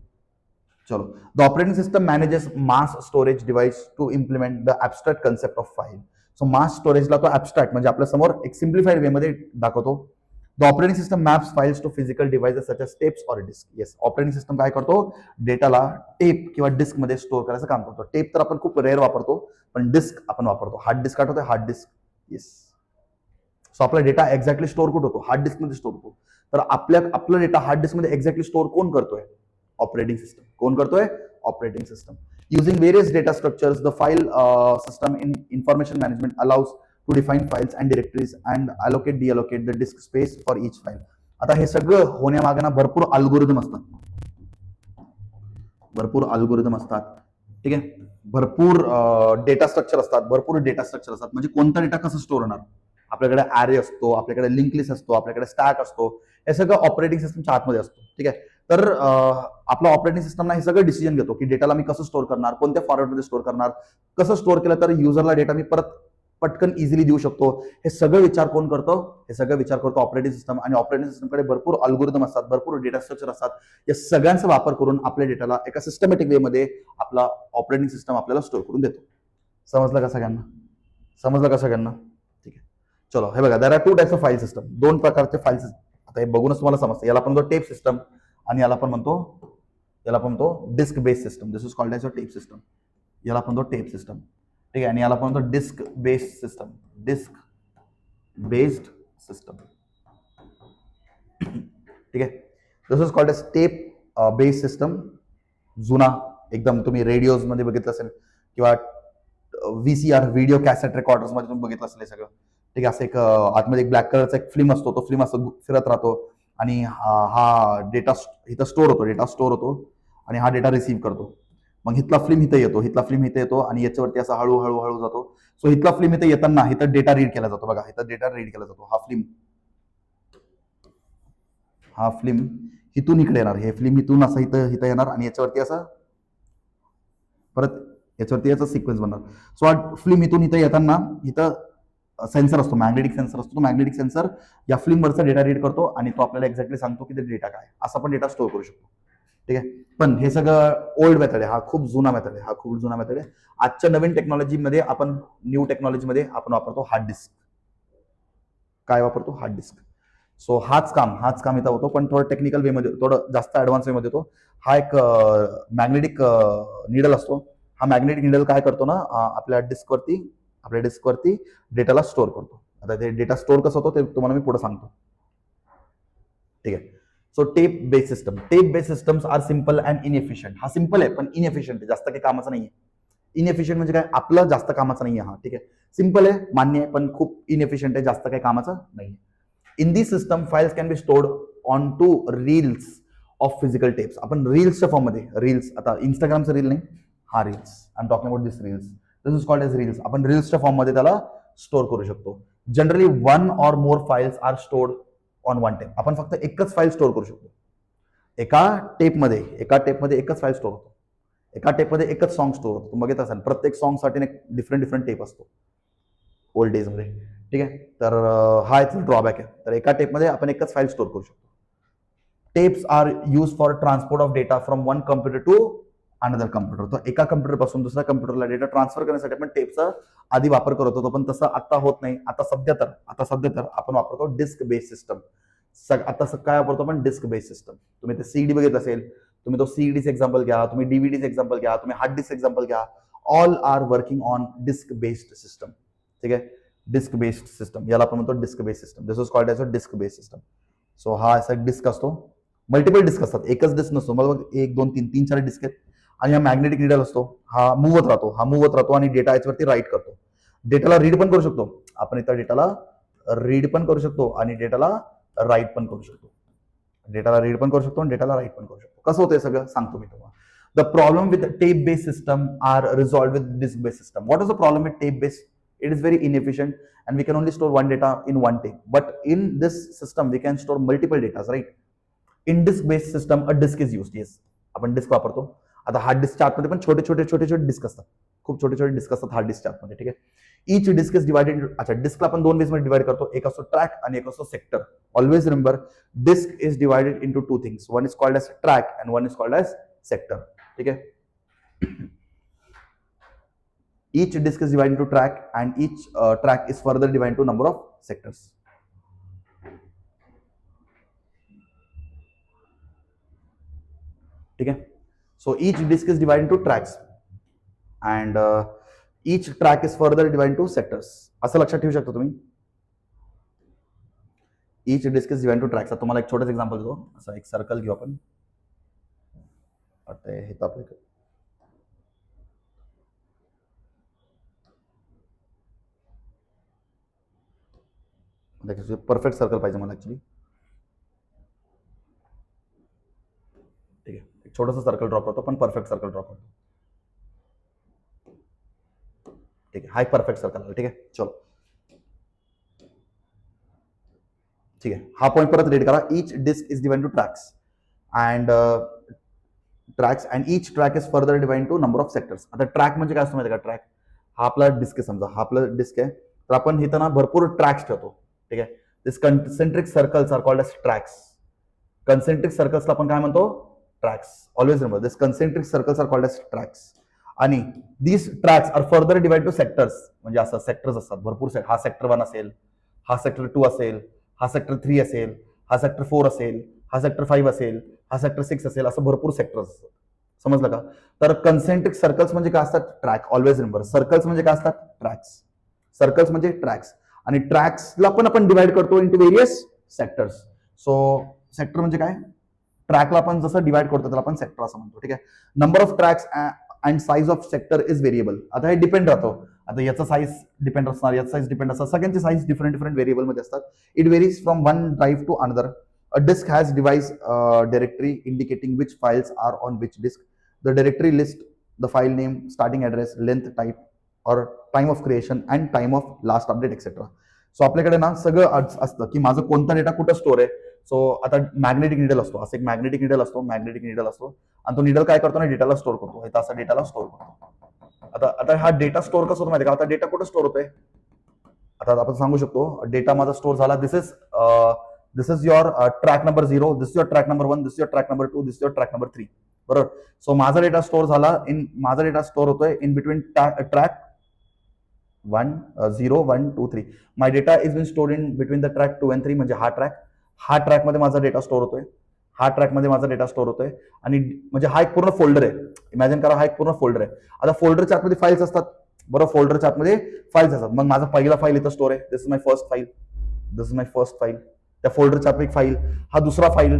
चलो. The operating system manages mass storage device to implement the abstract concept of file. So mass स्टोरेजला तो ऍबस्ट्रॅक्ट म्हणजे आपल्या समोर एक सिम्प्लिफाईड वे मध्ये दाखवतो. The operating system maps files to physical devices such as tapes और डिस्क. येस, ऑपरेटिंग सिस्टम काय करतो? डेटाला टेप किंवा डिस्क मध्ये स्टोअर करायचं काम करतो. टेप तर आपण खूप रेअर वापरतो, पण डिस्क आपण वापरतो. हार्ड डिस्क आठवतोय? Hard disk. येस. सो आपला डेटा एक्झॅक्टली स्टोअर कुठे होतो? हार्ड डिस्क मध्ये स्टोअर होतो. तर आपला डेटा हार्ड डिस्क मध्ये एक्झॅक्टली स्टोअर कोण करतोय? Operating system. कोण करतोय? Operating system. Using various data structures, the file system in information management allows to define files and directories and deallocate the disk space for each file. आता हे सगळं होण्यामागे ना भरपूर अल्गोरिदम असतात. ठीक आहे. भरपूर डेटा स्ट्रक्चर असतात. म्हणजे कोणता डेटा कसं स्टोअर होणार? आपल्याकडे ॲरे असतो, आपल्याकडे लिंक लिस्ट असतो, आपल्याकडे स्टॅक असतो. हे सगळं ऑपरेटिंग सिस्टमच्या आतमध्ये असतो. ठीक आहे. तर आपला ऑपरेटिंग सिस्टमला हे सगळं डिसिजन घेतो की डेटाला मी कसं स्टोअर करणार, कोणत्या फॉर्मॅटमध्ये स्टोअर करणार, कसं स्टोअर केलं तर युजरला डेटा मी परत पटकन इझिली देऊ शकतो. हे सगळं विचार कोण करतो? Operating system. आणि ऑपरेटिंग सिस्टमकडे भरपूर अल्गोरिदम असतात, भरपूर डेटा स्ट्रक्चर असतात. या सगळ्यांचा वापर करून आपल्या डेटाला एका सिस्टमॅटिक वे मध्ये आपला ऑपरेटिंग सिस्टम आपल्याला स्टोअर करून देतो. समजलं का सगळ्यांना? ठीक आहे, चलो. हे बघा, there are two types of file system. दोन प्रकारचे फाईल सिस्टम. आता हे बघूनच तुम्हाला समजतं. याला आपण म्हणतो टेप सिस्टम आणि याला आपण म्हणतो disk based system. This is called as a tape system. याला आपण म्हणतो टेप सिस्टम. ठीक आहे. आणि याला आपण म्हणतो डिस्क बेस्ड सिस्टम. ठीक आहे. This is called as tape based system. जुना एकदम तुम्ही रेडिओज मध्ये बघितलं असेल किंवा VCR व्हिडिओ कॅसेट रेकॉर्डर्स मध्ये तुम्ही बघितलं असेल सगळं. ठीक आहे. असं एक आतमध्ये एक ब्लॅक कलरचा एक फिल्म असतो. तो फिल्म असं फिरत राहतो आणि हा डेटा इथं स्टोअर होतो आणि हा डेटा रिसीव्ह करतो. मग हिथला फिल्म इथं येतो आणि याच्यावरती असा हळूहळू जातो. सो हिथला फिल्म इथं येताना इथं डेटा रीड केला जातो. बघा, इथं डेटा रीड केला जातो. हा फिल्म इथून इकडे येणार. हे फिल्म इथून असं इथं येणार आणि याच्यावरती असं परत याचा सिक्वेन्स बनणार. सो हा फिल्म इथून इथं येताना इथं सेन्सर असतो, मॅग्नेटिक सेन्सर असतो. तो मॅग्नेटिक सेन्सर या फिल्मवरचा डेटा रीड करतो आणि तो आपल्याला एक्झॅक्टली सांगतो की ते डेटा काय. असा पण डेटा स्टोअर करू शकतो. ठीक आहे. पण हे सगळं ओल्ड मेथड आहे. हा खूप जुना मेथड आहे. आजच्या नवीन टेक्नॉलॉजीमध्ये न्यू टेक्नॉलॉजीमध्ये आपण वापरतो हार्ड डिस्क. काय वापरतो? Hard disk. सो हाच काम इथं होतो, पण थोडं टेक्निकल वे मध्ये, थोडं जास्त ऍडव्हान्स वे मध्ये होतो. हा एक मॅग्नेटिक निडल असतो. हा मॅग्नेटिक निडल काय करतो ना, आपल्या डिस्कवरती डेटाला स्टोअर करतो. आता ते डेटा स्टोअर कसं होतं ते तुम्हाला मी पुढे सांगतो. ठीक आहे. So tape based systems are simple and inefficient. हा सिम्पल आहे पण इनएफिशियंट आहे, जास्त काही कामाचा नाहीये. इनएफिशियंट म्हणजे काय? आपलं जास्त कामाचं नाहीये हा. ठीक आहे. सिम्पल आहे, मान्य आहे, पण खूप इनएफिशियंट आहे, जास्त काही कामाचं नाहीये. In this system, files can be stored onto reels of physical tapes. आपण रील्सच्या फॉर्ममध्ये, रील्स, आता इंस्टाग्रामचं रील नाही, हा reels, I am talking about this reels, this is called as reels. आपण रील्सच्या फॉर्ममध्ये त्याला स्टोअर करू शकतो. Generally 1 or more files are stored on one tape. आपण फक्त एकच फाईल स्टोअर करू शकतो एका टेपमध्ये एकच फाईल स्टोअर होतो. एका टेपमध्ये एकच सॉन्ग स्टोअर होतो. तुम्ही बघित असाल प्रत्येक सॉन्गसाठी एक डिफरंट टेप असतो ओल्ड डेजमध्ये. ठीक आहे, तर हा याचा ड्रॉबॅक आहे. तर एका टेपमध्ये आपण एकच फाईल स्टोअर करू शकतो. Tapes are use for transport of data from one computer to another computer. तर एका कम्प्युटर पासून दुसऱ्या कम्प्युटरला डेटा ट्रान्सफर करण्यासाठी आपण टेपचा आधी वापर करत होतो, पण तसं आता होत नाही. आता सध्या तर आपण वापरतो डिस्क बेस्ड सिस्टम. आता काय वापरतो आपण? Disk based system. तुम्ही ते सीडी बघितलं असेल, तुम्ही तो सीडीच एक्झाम्पल घ्या, तुम्ही डीव्हीडीच एक्झाम्पल घ्या, तुम्ही हार्ड डिस्क एक्झाम्पल घ्या, all are working on disk based system. ठीक आहे, डिस्क बेस्ड सिस्टम, याला आपण म्हणतो disk based system. This is called as a disk based system. So हा असा एक डिस्क असतो, मल्टिपल डिस्क असतात, एकच डिस्क नसतो. मग 1 2 3 3 4 डिस्क आहेत. आणि हा मॅग्नेटिक निडल असतो, हा मुवत राहतो आणि डेटा याच्यावरती राईट करतो. डेटाला रीड पण करू शकतो आपण, इथं डेटाला रीड पण करू शकतो आणि डेटाला राईट पण करू शकतो. डेटाला रीड पण करू शकतो आणि डेटाला राईट पण करू शकतो. कसं होतं सगळं सांगतो मी तुम्हाला. The problem with tape based system are resolved with disk based system. What is the problem with tape based? It is very inefficient and we can only store one data in one tape. But in this system, we can store multiple data, right? In disk-based system, a disk is used. Yes, आपण डिस्क वापरतो. आता हार्ड डिस्कच्या आतमध्ये पण छोटे डिस्क असतात, खूप छोटे डिस्क असतात हार्ड डिस्कच्या आतमध्ये. ठीक आहे, इच डिस्क इज डिवायडेड. अच्छा, डिस्कला आपण 2 वेज मध्ये डिवाइड करतो, एक असतो ट्रॅक आणि एक असतो sector. Always remember, disk is divided into 2 things. One is called as track and one is called as sector. ठीक आहे, each disk is divided into track and each track is further divided into number of sectors. ठीक है, so each disk is divided into tracks and each track is further divided into sectors. असं लक्षात ठेवू शकता तुम्ही. each disk is divided into tracks. तुम्हाला एक छोटंसं एक्झाम्पल देतो. असं एक सर्कल घेऊ आपण. आता हे तर आपलं परफेक्ट सर्कल पाहिजे मला ऍक्च्युली. ठीक आहे, एक छोटंसं सर्कल ड्रॉ करतो, पण परफेक्ट सर्कल ड्रॉ करतो. ठीक आहे, हा एक परफेक्ट सर्कल आहे. ठीक आहे, चलो. ठीक आहे, हा पॉईंट परत रीड करा. Each disk is divide to tracks and each track is further divide to number of sectors. आता ट्रॅक म्हणजे काय असतं माहिती आहे का? ट्रॅक हा आपला डिस्क आहे, समजा हा आपला डिस्क आहे, तर आपण इथं ना भरपूर ट्रॅक्स ठेवतो. ठीक आहे, this concentric circles are called as tracks. Concentric सर्कल्सला आपण काय म्हणतो? Tracks. Always remember, this concentric circles are called as tracks. आणि this tracks are further divide to sectors. म्हणजे असं सेक्टर्स असतात भरपूर. हा सेक्टर 1 असेल, हा सेक्टर 2 असेल, हा सेक्टर 3 असेल, हा सेक्टर 4 असेल, हा सेक्टर 5 असेल, हा सेक्टर 6 असेल, असं भरपूर सेक्टर्स असतात. समजलं का? तर कंसेंट्रिक सर्कल्स म्हणजे काय असतात? ट्रॅक. ऑलवेज रिमेंबर, सर्कल्स म्हणजे काय असतात? ट्रॅक्स. सर्कल्स म्हणजे ट्रॅक्स. आणि ट्रॅक्सला पण आपण डिवाइड करतो into various sectors. So sector म्हणजे काय? ट्रॅकला आपण जसं डिवाइड करतो त्याला आपण सेक्टर असं म्हणतो. ठीक आहे, number of tracks and size of sector is variable. आता हे डिपेंड राहतो. आता याचा साईज डिपेंड असणार, याचा साईज डिपेंड असतात, सगळ्यांचे साईज डिफरंट व्हेरिएबल मध्ये असतात. It varies from one drive to another. A disk has device directory indicating which files are on which disk. The directory list the file name, starting address, length, type और time of creation and time of last update etcetera. So आपल्याकडे ना सगळं असतं की माझं कोणता डेटा कुठं स्टोअर आहे. सो आता मॅग्नेटिक निडल असतो, असं एक मॅग्नेटिक निडल असतो आणि तो निडल काय करतो ना, डेटाला स्टोअर करतो. असा डेटाला स्टोअर करतो. आता हा डेटा स्टोअर कसं होतो माहिती का? आता डेटा कुठं स्टोअर होतोय? आता आपण सांगू शकतो डेटा माझा स्टोअर झाला. This is your track number 0, this is your track number 1, this is your track number 2, this is your track number 3. बरोबर. सो माझा डेटा स्टोअर होतोय in between track 1 0 1 2 3. My data is been stored in between the track 2 and 3. म्हणजे हा ट्रॅक मध्ये माझा डेटा स्टोअर होतोय, हा ट्रॅक मध्ये माझा डेटा स्टोअर होतोय. आणि म्हणजे हा एक पूर्ण फोल्डर आहे. इमॅजिन करा, हा एक पूर्ण फोल्डर आहे. आता फोल्डरच्या आतमध्ये फाईल्स असतात. बरोबर, फोल्डरच्या आतमध्ये फाईल्स असतात. मग माझा पहिला फाईल इथं स्टोअर आहे. This is my first file, this is my first file. त्या फोल्डरच्या आतमध्ये एक फाईल, हा दुसरा फाईल,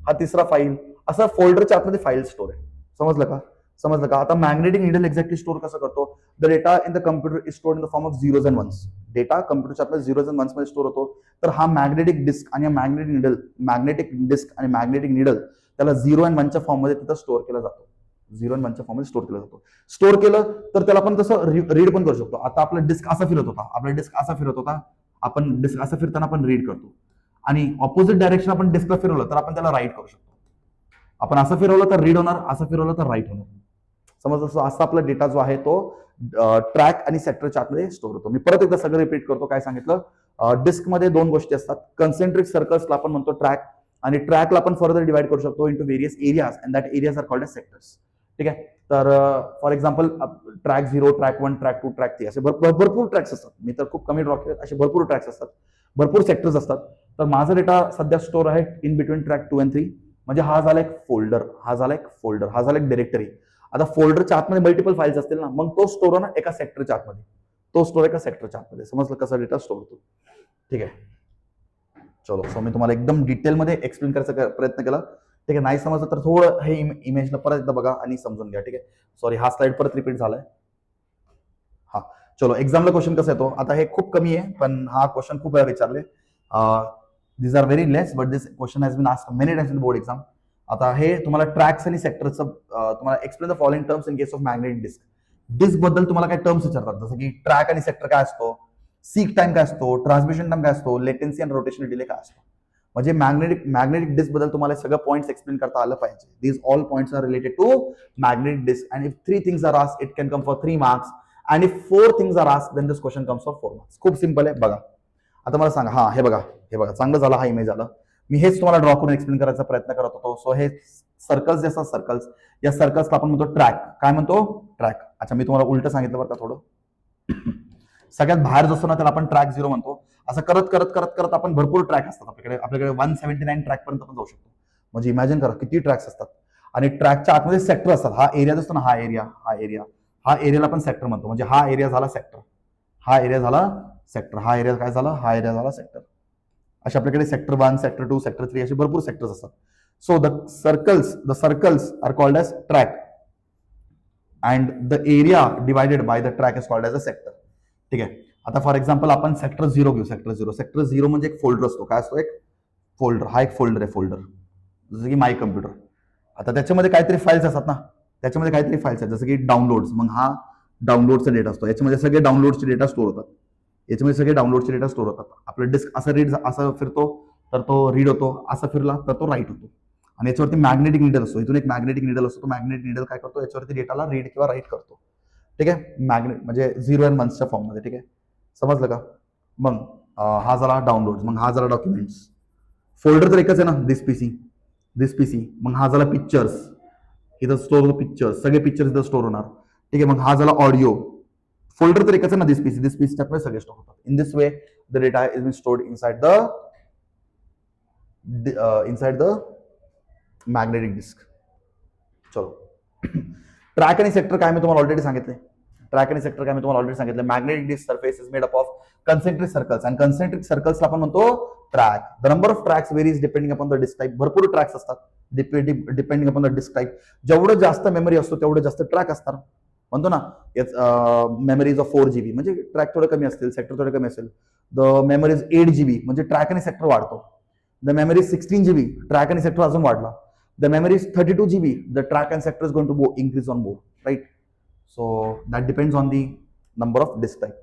हा तिसरा फाईल, असं फोल्डरच्या आतमध्ये फाईल स्टोअर आहे. समजलं का? आता मॅग्नेटिक निडल एक्झॅक्टली स्टोअर कसं करतो? The data in the computer is stored in the form of zeros and ones. Data कम्प्युटरच्या आतमध्ये झिरोज अँड वन्स मध्ये स्टोअर होतो. तर हा मॅग्नेटिक डिस्क आणि मॅग्नेटिक डिस्क आणि मॅग्नेटिक निडल त्याला 0 आणि 1च्या फॉर्ममध्ये तिथं स्टोअर केला जातो. 0 आणि 1च्या फॉर्ममध्ये स्टोअर केला जातो. स्टोअर केलं तर त्याला आपण तसं रीड पण करू शकतो. आता आपला डिस्क असा फिरत होता, आपण डिस्क असं फिरताना आपण रीड करतो, आणि ऑपोजिट डायरेक्शन आपण डिस्कला फिरवलं तर आपण त्याला राईट करू शकतो. आपण असं फिरवलं तर रीड होणार, असं फिरवलं तर राईट होणार. समज असा आपला डेटा जो आहे तो ट्रॅक आणि सेक्टरच्या आतमध्ये स्टोअर होतो. मी परत एकदा सगळं रिपीट करतो. काय सांगितलं? डिस्कमध्ये 2 गोष्टी असतात. कन्सेंट्रिक सर्कल्सला आपण म्हणतो ट्रॅक, आणि ट्रॅकला आपण फर्दर डिवाइड करू शकतो into various areas, and that areas are called as sectors. ठीक आहे. तर for example track 0, track 1, track 2, track 3 असे भरपूर ट्रॅक्स असतात. मी तर खूप कमी ड्रॉ केले, असे भरपूर ट्रॅक्स असतात, भरपूर सेक्टर्स असतात. तर माझा डेटा सध्या स्टोअर आहे इन बिटवीन ट्रॅक 2 आणि 3. म्हणजे हा झाला एक फोल्डर, हा झाला एक डिरेक्टरी. आता फोल्डरच्या आतमध्ये मल्टिपल फाईल्स असतील ना, मग तो स्टोअर हो ना एका सेक्टरच्या आतमध्ये, समजलं कसा डेटा स्टोअर होतो. ठीक आहे. चलो, सो मी तुम्हाला एकदम डिटेलमध्ये एक्सप्लेन करायचा प्रयत्न केला. ठीक आहे. नाही समजलं तर थोडं हे इमेजला परत एकदा बघा आणि समजून घ्या. ठीक आहे. सॉरी, हा स्लाइड परत रिपीट झालाय. हा, चलो, एक्झामला क्वेश्चन कसा येतो. आता हे खूप कमी आहे, पण हा क्वेश्चन खूप वेळा विचारले. These are very less, but this question has been asked many times in board exam. आता हे तुम्हाला ट्रॅक्स आणि सेक्टरचं तुम्हाला explain the following terms in case of magnetic disk. Disk बद्दल तुम्हाला काही टर्म्स विचारतात, जसं की ट्रॅक आणि सेक्टर काय असतो, सीक टाइम काय असतो, ट्रान्समिशन टाइम काय असतो, लेटेन्सी आणि रोटेशनल डिले काय असतो. म्हणजे मॅग्नेटिक डिस्क बद्दल तुम्हाला सगळं पॉईंट्स एक्सप्लेन करता आलं पाहिजे. These all points are related to magnetic disk, and if 3 things are asked it can come for 3 marks, and if 4 things are asked then this question comes for 4 marks. खूप सिंपल आहे. बघा, आता मला सांगा. हा, हे बघा, चांगलं झालं, हा इमेज आला. मी हेच तुम्हाला ड्रॉ करून एक्सप्लेन करायचा प्रयत्न करत होतो. सो हे सर्कल्स जे असतात, या सर्कल्सला आपण म्हणतो ट्रॅक. काय म्हणतो? ट्रॅक. अच्छा, मी तुम्हाला उलट सांगितलं बरं का थोडं. सगळ्यात बाहेर जसं ना त्याला आपण ट्रॅक 0 म्हणतो. असं करत आपण भरपूर ट्रॅक असतात आपल्याकडे 179 ट्रॅक पर्यंत आपण जाऊ शकतो. म्हणजे इमॅजिन करा किती ट्रॅक्स असतात. आणि ट्रॅकच्या आतमध्ये सेक्टर असतात. हा एरिया असतो ना, हा एरियाला आपण सेक्टर म्हणतो. म्हणजे हा एरिया झाला सेक्टर, हा एरिया काय झाला, हा एरिया झाला सेक्टर. अशा आपल्याकडे सेक्टर 1, सेक्टर 2, सेक्टर 3 असे भरपूर सेक्टर्स असतात. So the circles are called as track, and the area divided by the track is called as a sector. ठीक आहे. आता फॉर एक्झाम्पल आपण सेक्टर 0 घेऊ. सेक्टर 0 म्हणजे एक फोल्डर असतो. काय असतो? एक फोल्डर. हा एक फोल्डर आहे, जसं की माय कम्प्युटर. आता त्याच्यामध्ये काहीतरी फाईल्स असतात ना, जसं की डाउनलोड्स. मग हा डाउनलोडचा डेटा असतो. याच्यामध्ये सगळे डाउनलोडचे डेटा स्टोअर होतात. आपलं डिस्क असं फिरतो तर तो रीड होतो, असं फिरला तर तो राईट होतो. आणि याच्यावरती मॅग्नेटिक निडल असतो. इथून एक मॅग्नेटिक निडल असतो. तो मॅग्नेटिक निडल काय करतो? याच्यावरती डेटाला रीड किंवा राईट करतो. ठीक आहे. मॅग्नेट म्हणजे 0 आणि 1च्या फॉर्ममध्ये. ठीक आहे. समजलं का? मग हा झाला डाउनलोड, मग हा झाला डॉक्युमेंट्स. फोल्डर तर एकच आहे ना, दिस पीसी. मग हा झाला पिक्चर्स, इथं स्टोर होतो पिक्चर्स, सगळे पिक्चर्स इथं स्टोर होणार. ठीक आहे. मग हा झाला ऑडिओ. फोल्डर तर एकच आहे ना, दिस पीसी टाकले सगळे स्टोर होतात. In this way the data is been stored inside the magnetic disk. चलो, ट्रॅक आणि सेक्टर काय मी तुम्हाला ऑलरेडी सांगितले. Magnetic disk surface is made up of concentric circles, आणि concentric सर्कल्सला आपण म्हणतो track. The number of tracks varies depending upon the disk type. भरपूर ट्रॅक्स असतात depending upon the disk type. जेवढं जास्त मेमरी असतो तेवढं जास्त ट्रॅक असतात. म्हणतो ना, मेमरीज ऑफ 4 GB म्हणजे ट्रॅक थोडं कमी असतील, सेक्टर थोडं कमी असेल. द मेमरीज 8 GB म्हणजे ट्रॅक आणि सेक्टर वाढतो. द मेमरीज 16 GB ट्रॅक आणि सेक्टर अजून वाढला. The memories 32 GB the track and sector is going to increase on more, right? So that depends on the number of disk type.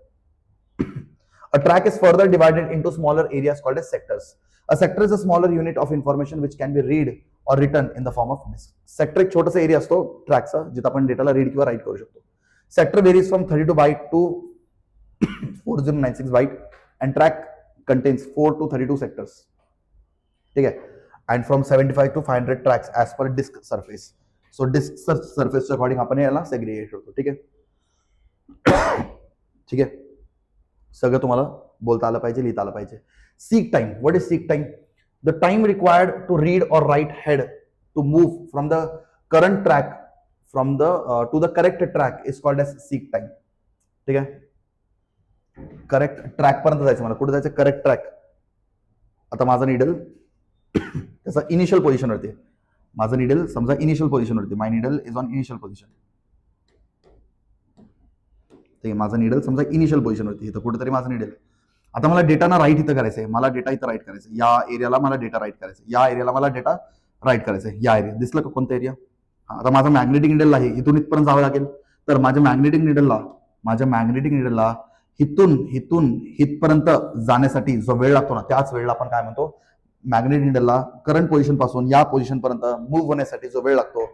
A track is further divided into smaller areas called as sectors. A sector is a smaller unit of information which can be read or written in the form of disk. Sector एक छोटासा एरिया असतो ट्रॅकचा, जिथे आपण डेटाला रीड किंवा राईट करू शकतो. Sector varies from 32 byte to 4096 byte and track contains 4 to 32 sectors. ठीक आहे. And from 75 to 500 tracks as per disk surface. So disk surface according आपण याला सेग्रिगेट करतो. ठीक आहे. सगळं तुम्हाला बोलता आलं पाहिजे, लिहिता आलं पाहिजे. Seek time. What is seek time? The time required to read और write head to move from the current track to the correct track is called as seek time. ठीक आहे. करेक्ट ट्रॅक पर्यंत जायचं मला. कुठे जायचं? Correct track. आता माझा निडल त्याचा इनिशियल पोझिशनवरती. माझं निडल समजा इनिशियल पोझिशनवरती. My needle is on initial position. ठीक आहे. माझं निडल समजा इनिशियल पोझिशनवरती, इथं कुठेतरी माझं निडल. आता मला डेटा ना राईट इथं करायचंय. मला डेटा इथं राईट करायचं. या एरियाला मला डेटा राईट करायचं. या एरियाला मला डेटा राईट करायचं आहे या एरिया. दिसलं का कोणता एरिया? आता माझा मॅग्नेटिक निडल आहे, इथून इथपर्यंत जावं लागेल. तर माझ्या मॅग्नेटिक निडलला हिथून हिथून हिथपर्यंत जाण्यासाठी जो वेळ लागतो ना, त्याच वेळेला आपण काय म्हणतो, मॅग्नेटिक निडलला करंट पोझिशन पासून या पोझिशन पर्यंत मूव्ह होण्यासाठी जो वेळ लागतो,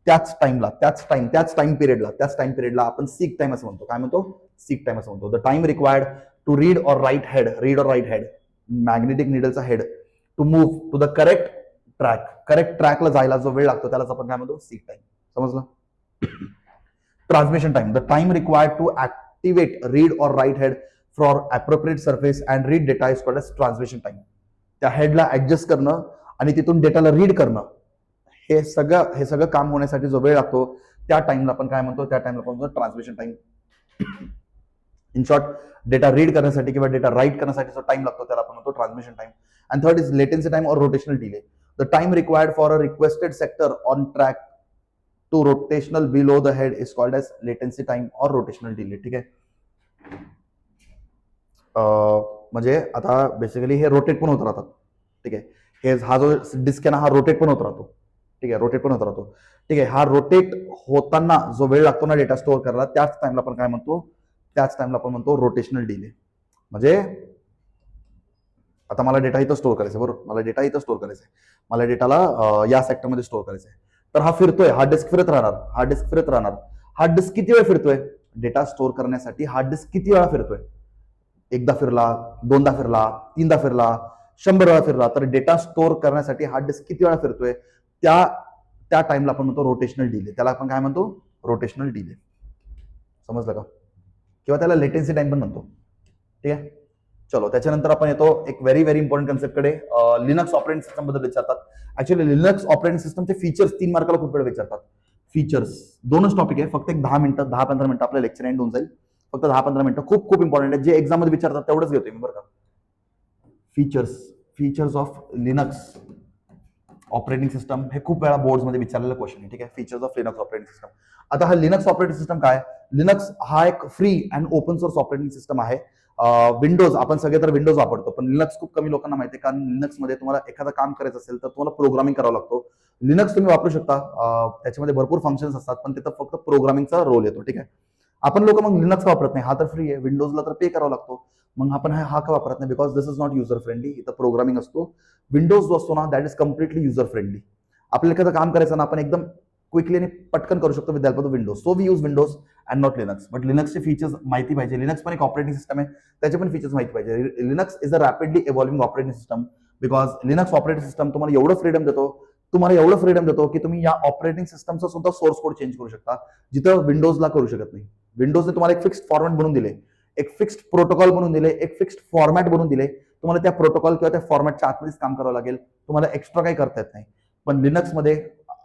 त्याच टाइम पिरियडला आपण सीक टाइम असं म्हणतो. काय म्हणतो? सीक टाइम असं म्हणतो. The time required to read or write head, magnetic निडलचा head, to move to the correct ट्रॅकला जायला जो वेळ लागतो त्यालाच आपण काय म्हणतो? Seek time. समजलं? Transmission time, the time required to activate read or write head for appropriate surface and read data is called as transmission time. त्या हेडला ऍडजस्ट करणं आणि तिथून डेटाला रीड करणं, हे सगळं काम होण्यासाठी जो वेळ लागतो त्या टाइमला आपण काय म्हणतो? त्या टाइमला आपण म्हणतो transmission time. In short, data read करण्यासाठी किंवा डेटा राईट करण्यासाठी जो टाइम लागतो त्याला आपण म्हणतो transmission time. And third is latency time और rotational delay, the time required for a requested sector on track to rotational below the head is called as latency time और रोटेशनल डिले. ठीक आहे. म्हणजे आता बेसिकली हे रोटेट पण होत राहतात. ठीक आहे. हे हा जो डिस्क आहे ना, हा रोटेट पण होत राहतो. ठीक आहे, रोटेट पण होत राहतो. ठीक आहे. हा रोटेट होताना जो वेळ लागतो ना डेटा स्टोअर करायला, त्याच टाइमला आपण काय म्हणतो? त्याच टाइमला आपण म्हणतो रोटेशनल डिले. म्हणजे आता मला डेटा इथं स्टोअर करायचा आहे, बरोबर? मला डेटा इथं स्टोअर करायचा आहे, मला डेटाला या सेक्टरमध्ये स्टोअर करायचं आहे. तर हा फिरतोय, हा डिस्क फिरत राहणार. हा डिस्क किती वेळ फिरतोय? डेटा स्टोअर करण्यासाठी हा डिस्क किती वेळा फिरतोय? एकदा फिरला, दोनदा फिरला, तीनदा फिरला, 100 वेळा फिरला. तर डेटा स्टोअर करण्यासाठी हा डिस्क किती वेळा फिरतोय त्या टाइमला आपण म्हणतो रोटेशनल डिले. त्याला आपण काय म्हणतो? Rotational delay. समजलं का? किंवा त्याला लेटेन्सी टाइम पण म्हणतो. ठीक आहे. चलो, त्याच्यानंतर आपण येतो एक व्हेरी व्हेरी इम्पॉर्टंट कन्सेप्टकडे. लिनक्स ऑपरेटिंग सिस्टम बद्दल विचारतात. ऍक्च्युअली लिनक्स ऑपरेटिंग सिस्टमचे फीचर्स 3 मार्काला खूप वेळ विचारतात. फीचर्स 2च टॉपिक आहे, फक्त एक 10-15 मिनिटं आपलं लेक्चर एंड होऊन जाईल. फक्त 10-15 मिनिटं खूप खूप इम्पॉर्टंट आहे. जे एक्झाम मध्ये विचारतात तेवढंच घेतोय मी, बरं का? Features of Linux operating system हे खूप वेळा बोर्ड मध्ये विचारलेलं क्वेश्चन आहे. ठीक आहे. Features of Linux operating system. आता हा लिनक्स ऑपरेटिंग सिस्टम काय? लिनक्स हा एक free and open source operating system आहे. विंडोज, आपण सगळे तर विंडोज वापरतो, पण लिनक्स खूप कमी लोकांना माहिती आहे. कारण लिनक्स मध्ये तुम्हाला एखादं काम करायचं असेल तर तुम्हाला प्रोग्रामिंग करावं लागतो. लिनक्स तुम्ही वापरू शकता, त्याच्यामध्ये भरपूर फंक्शन्स असतात, पण तिथं फक्त प्रोग्रामिंगचा रोल येतो. ठीक आहे. आपण लोक मग लिनक्स वापरत नाही, हा तर फ्री आहे, विंडोजला तर पे करावा लागतो. मग आपण हा का वापरत नाही? Because this is not user friendly. इथं प्रोग्रामिंग असतो. विंडोज जो असतो ना, that is completely user friendly. आपल्याला एखादं काम करायचं ना, आपण एकदम क्विकली आणि पटकन करू शकतो with help of Windows. So we use Windows and not Linux. But लिनक्सचे फीचर्स माहिती पाहिजे. लिनक्स पण एक ऑपरेटिंग सिस्टम आहे, त्याचे पण फीचर्स माहिती पाहिजे. Linux is a rapidly evolving operating system, because Linux operating system तुम्हाला एवढं फ्रीडम देतो की तुम्ही या ऑपरेटिंग सिस्टमचा सुद्धा सोर्स कोड चेंज करू शकता, जिथं विंडोजला करू शकत नाही. विंडोजने तुम्हाला एक फिक्स्ड फॉर्मॅट बनवून दिले, एक फिक्स्ड प्रोटोकॉल बनवून दिले, एक फिक्स्ड फॉर्मॅट बनवून दिले. तुम्हाला त्या प्रोटोकॉल किंवा त्या फॉर्मॅटच्या आतमध्येच काम करावं लागेल. तुम्हाला एक्स्ट्रा काही करता येत नाही. पण लिनक्समध्ये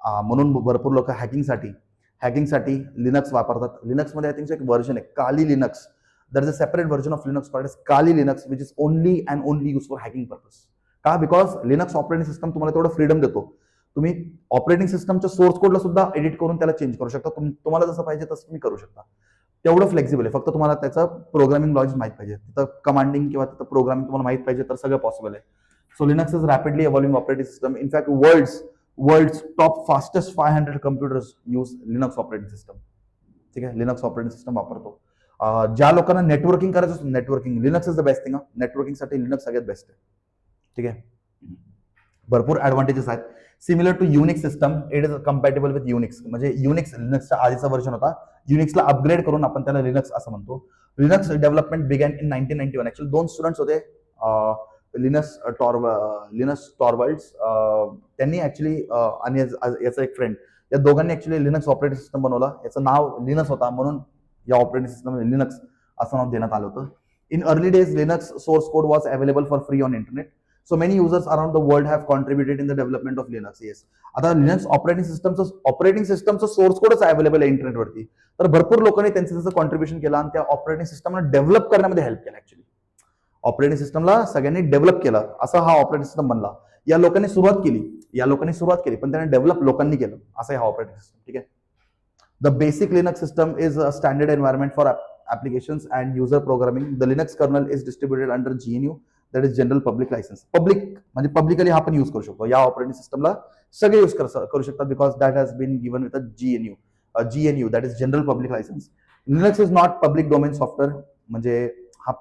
म्हणून भरपूर लोक हॅकिंगसाठी लिनक्स वापरतात. लिनक्समध्ये आय थिंक एक व्हर्जन आहे, Kali Linux. There is a separate version of Linux called as Kali Linux, which is only and only use for hacking purpose. का? बिकॉज लिनक्स ऑपरेटिंग सिस्टम तुम्हाला तेवढं फ्रीडम देतो. तुम्ही ऑपरेटिंग सिस्टमच्या सोर्स कोडला सुद्धा एडिट करून त्याला चेंज करू शकता. तुम्हाला जसं पाहिजे तसं तुम्ही करू शकता. तेवढं फ्लेक्झिबल आहे. फक्त तुम्हाला त्याचं प्रोग्रामिंग लॉजिक माहित पाहिजे. तिथं कमांडिंग किंवा तिथं प्रोग्रामिंग तुम्हाला माहित पाहिजे तर सगळं पॉसिबल आहे. So Linux is rapidly evolving operating system. In fact world's top fastest 500 computers use Linux operating system. ठीक आहे. लिनक्स ऑपरेटिंग सिस्टम वापरतो. ज्या लोकांना नेटवर्किंग करायचं असतं, networking, Linux is the best thing. नेटवर्किंगसाठी लिनक्स सगळ्यात बेस्ट आहे. ठीक आहे. भरपूर ऍडव्हान्टेजेस आहेत. Similar to Unix system, it is compatible with Unix. म्हणजे युनिक्स लिनक्सचा आधीचा व्हर्जन होता, युनिक्सला अपग्रेड करून आपण त्याला लिनक्स असं म्हणतो. Linux development begin in 1991. Actually 2 students होते, लिनस टॉरवर्ल्ड्स, त्यांनी ऍक्च्युली आणि याचा एक फ्रेंड, या दोघांनी ऍक्च्युली लिनक्स ऑपरेटिंग सिस्टम बनवला. याचं नाव लिनक्स होता, म्हणून या ऑपरेटिंग सिस्टम लिनक्स असं नाव देण्यात आलं होतं. In early days Linux source code was available for free on internet. So many users around the world have contributed in the development of Linux. Yes. आता लिनक्स ऑपरेटिंग सिस्टमचं सोर्स कोडच अवेलेबल आहे इंटरनेटवरती. तर भरपूर लोकांनी त्यांचं कॉन्ट्रीब्युशन केलं आणि त्या ऑपरेटिंग सिस्टमला डेव्हलप करण्यामध्ये हेल्प केलं. ऍक्च्युली ऑपरेटिंग सिस्टमला सगळ्यांनी डेव्हलप केलं, असा हा ऑपरेटिंग सिस्टम बनला. या लोकांनी सुरुवात केली, पण त्याने डेव्हलप लोकांनी केलं, असं हा ऑपरेटिंग सिस्टम. ठीक आहे. The basic Linux system is a standard environment for applications and user programming. The Linux kernel is distributed under GNU. That is general public licence. Public म्हणजे पब्लिकली हा आपण यूज करू शकतो. या ऑपरेटिंग सिस्टमला सगळे यूज करू शकतात because that has been given with a GNU, that is general public license. Linux is not public domain software, म्हणजे हा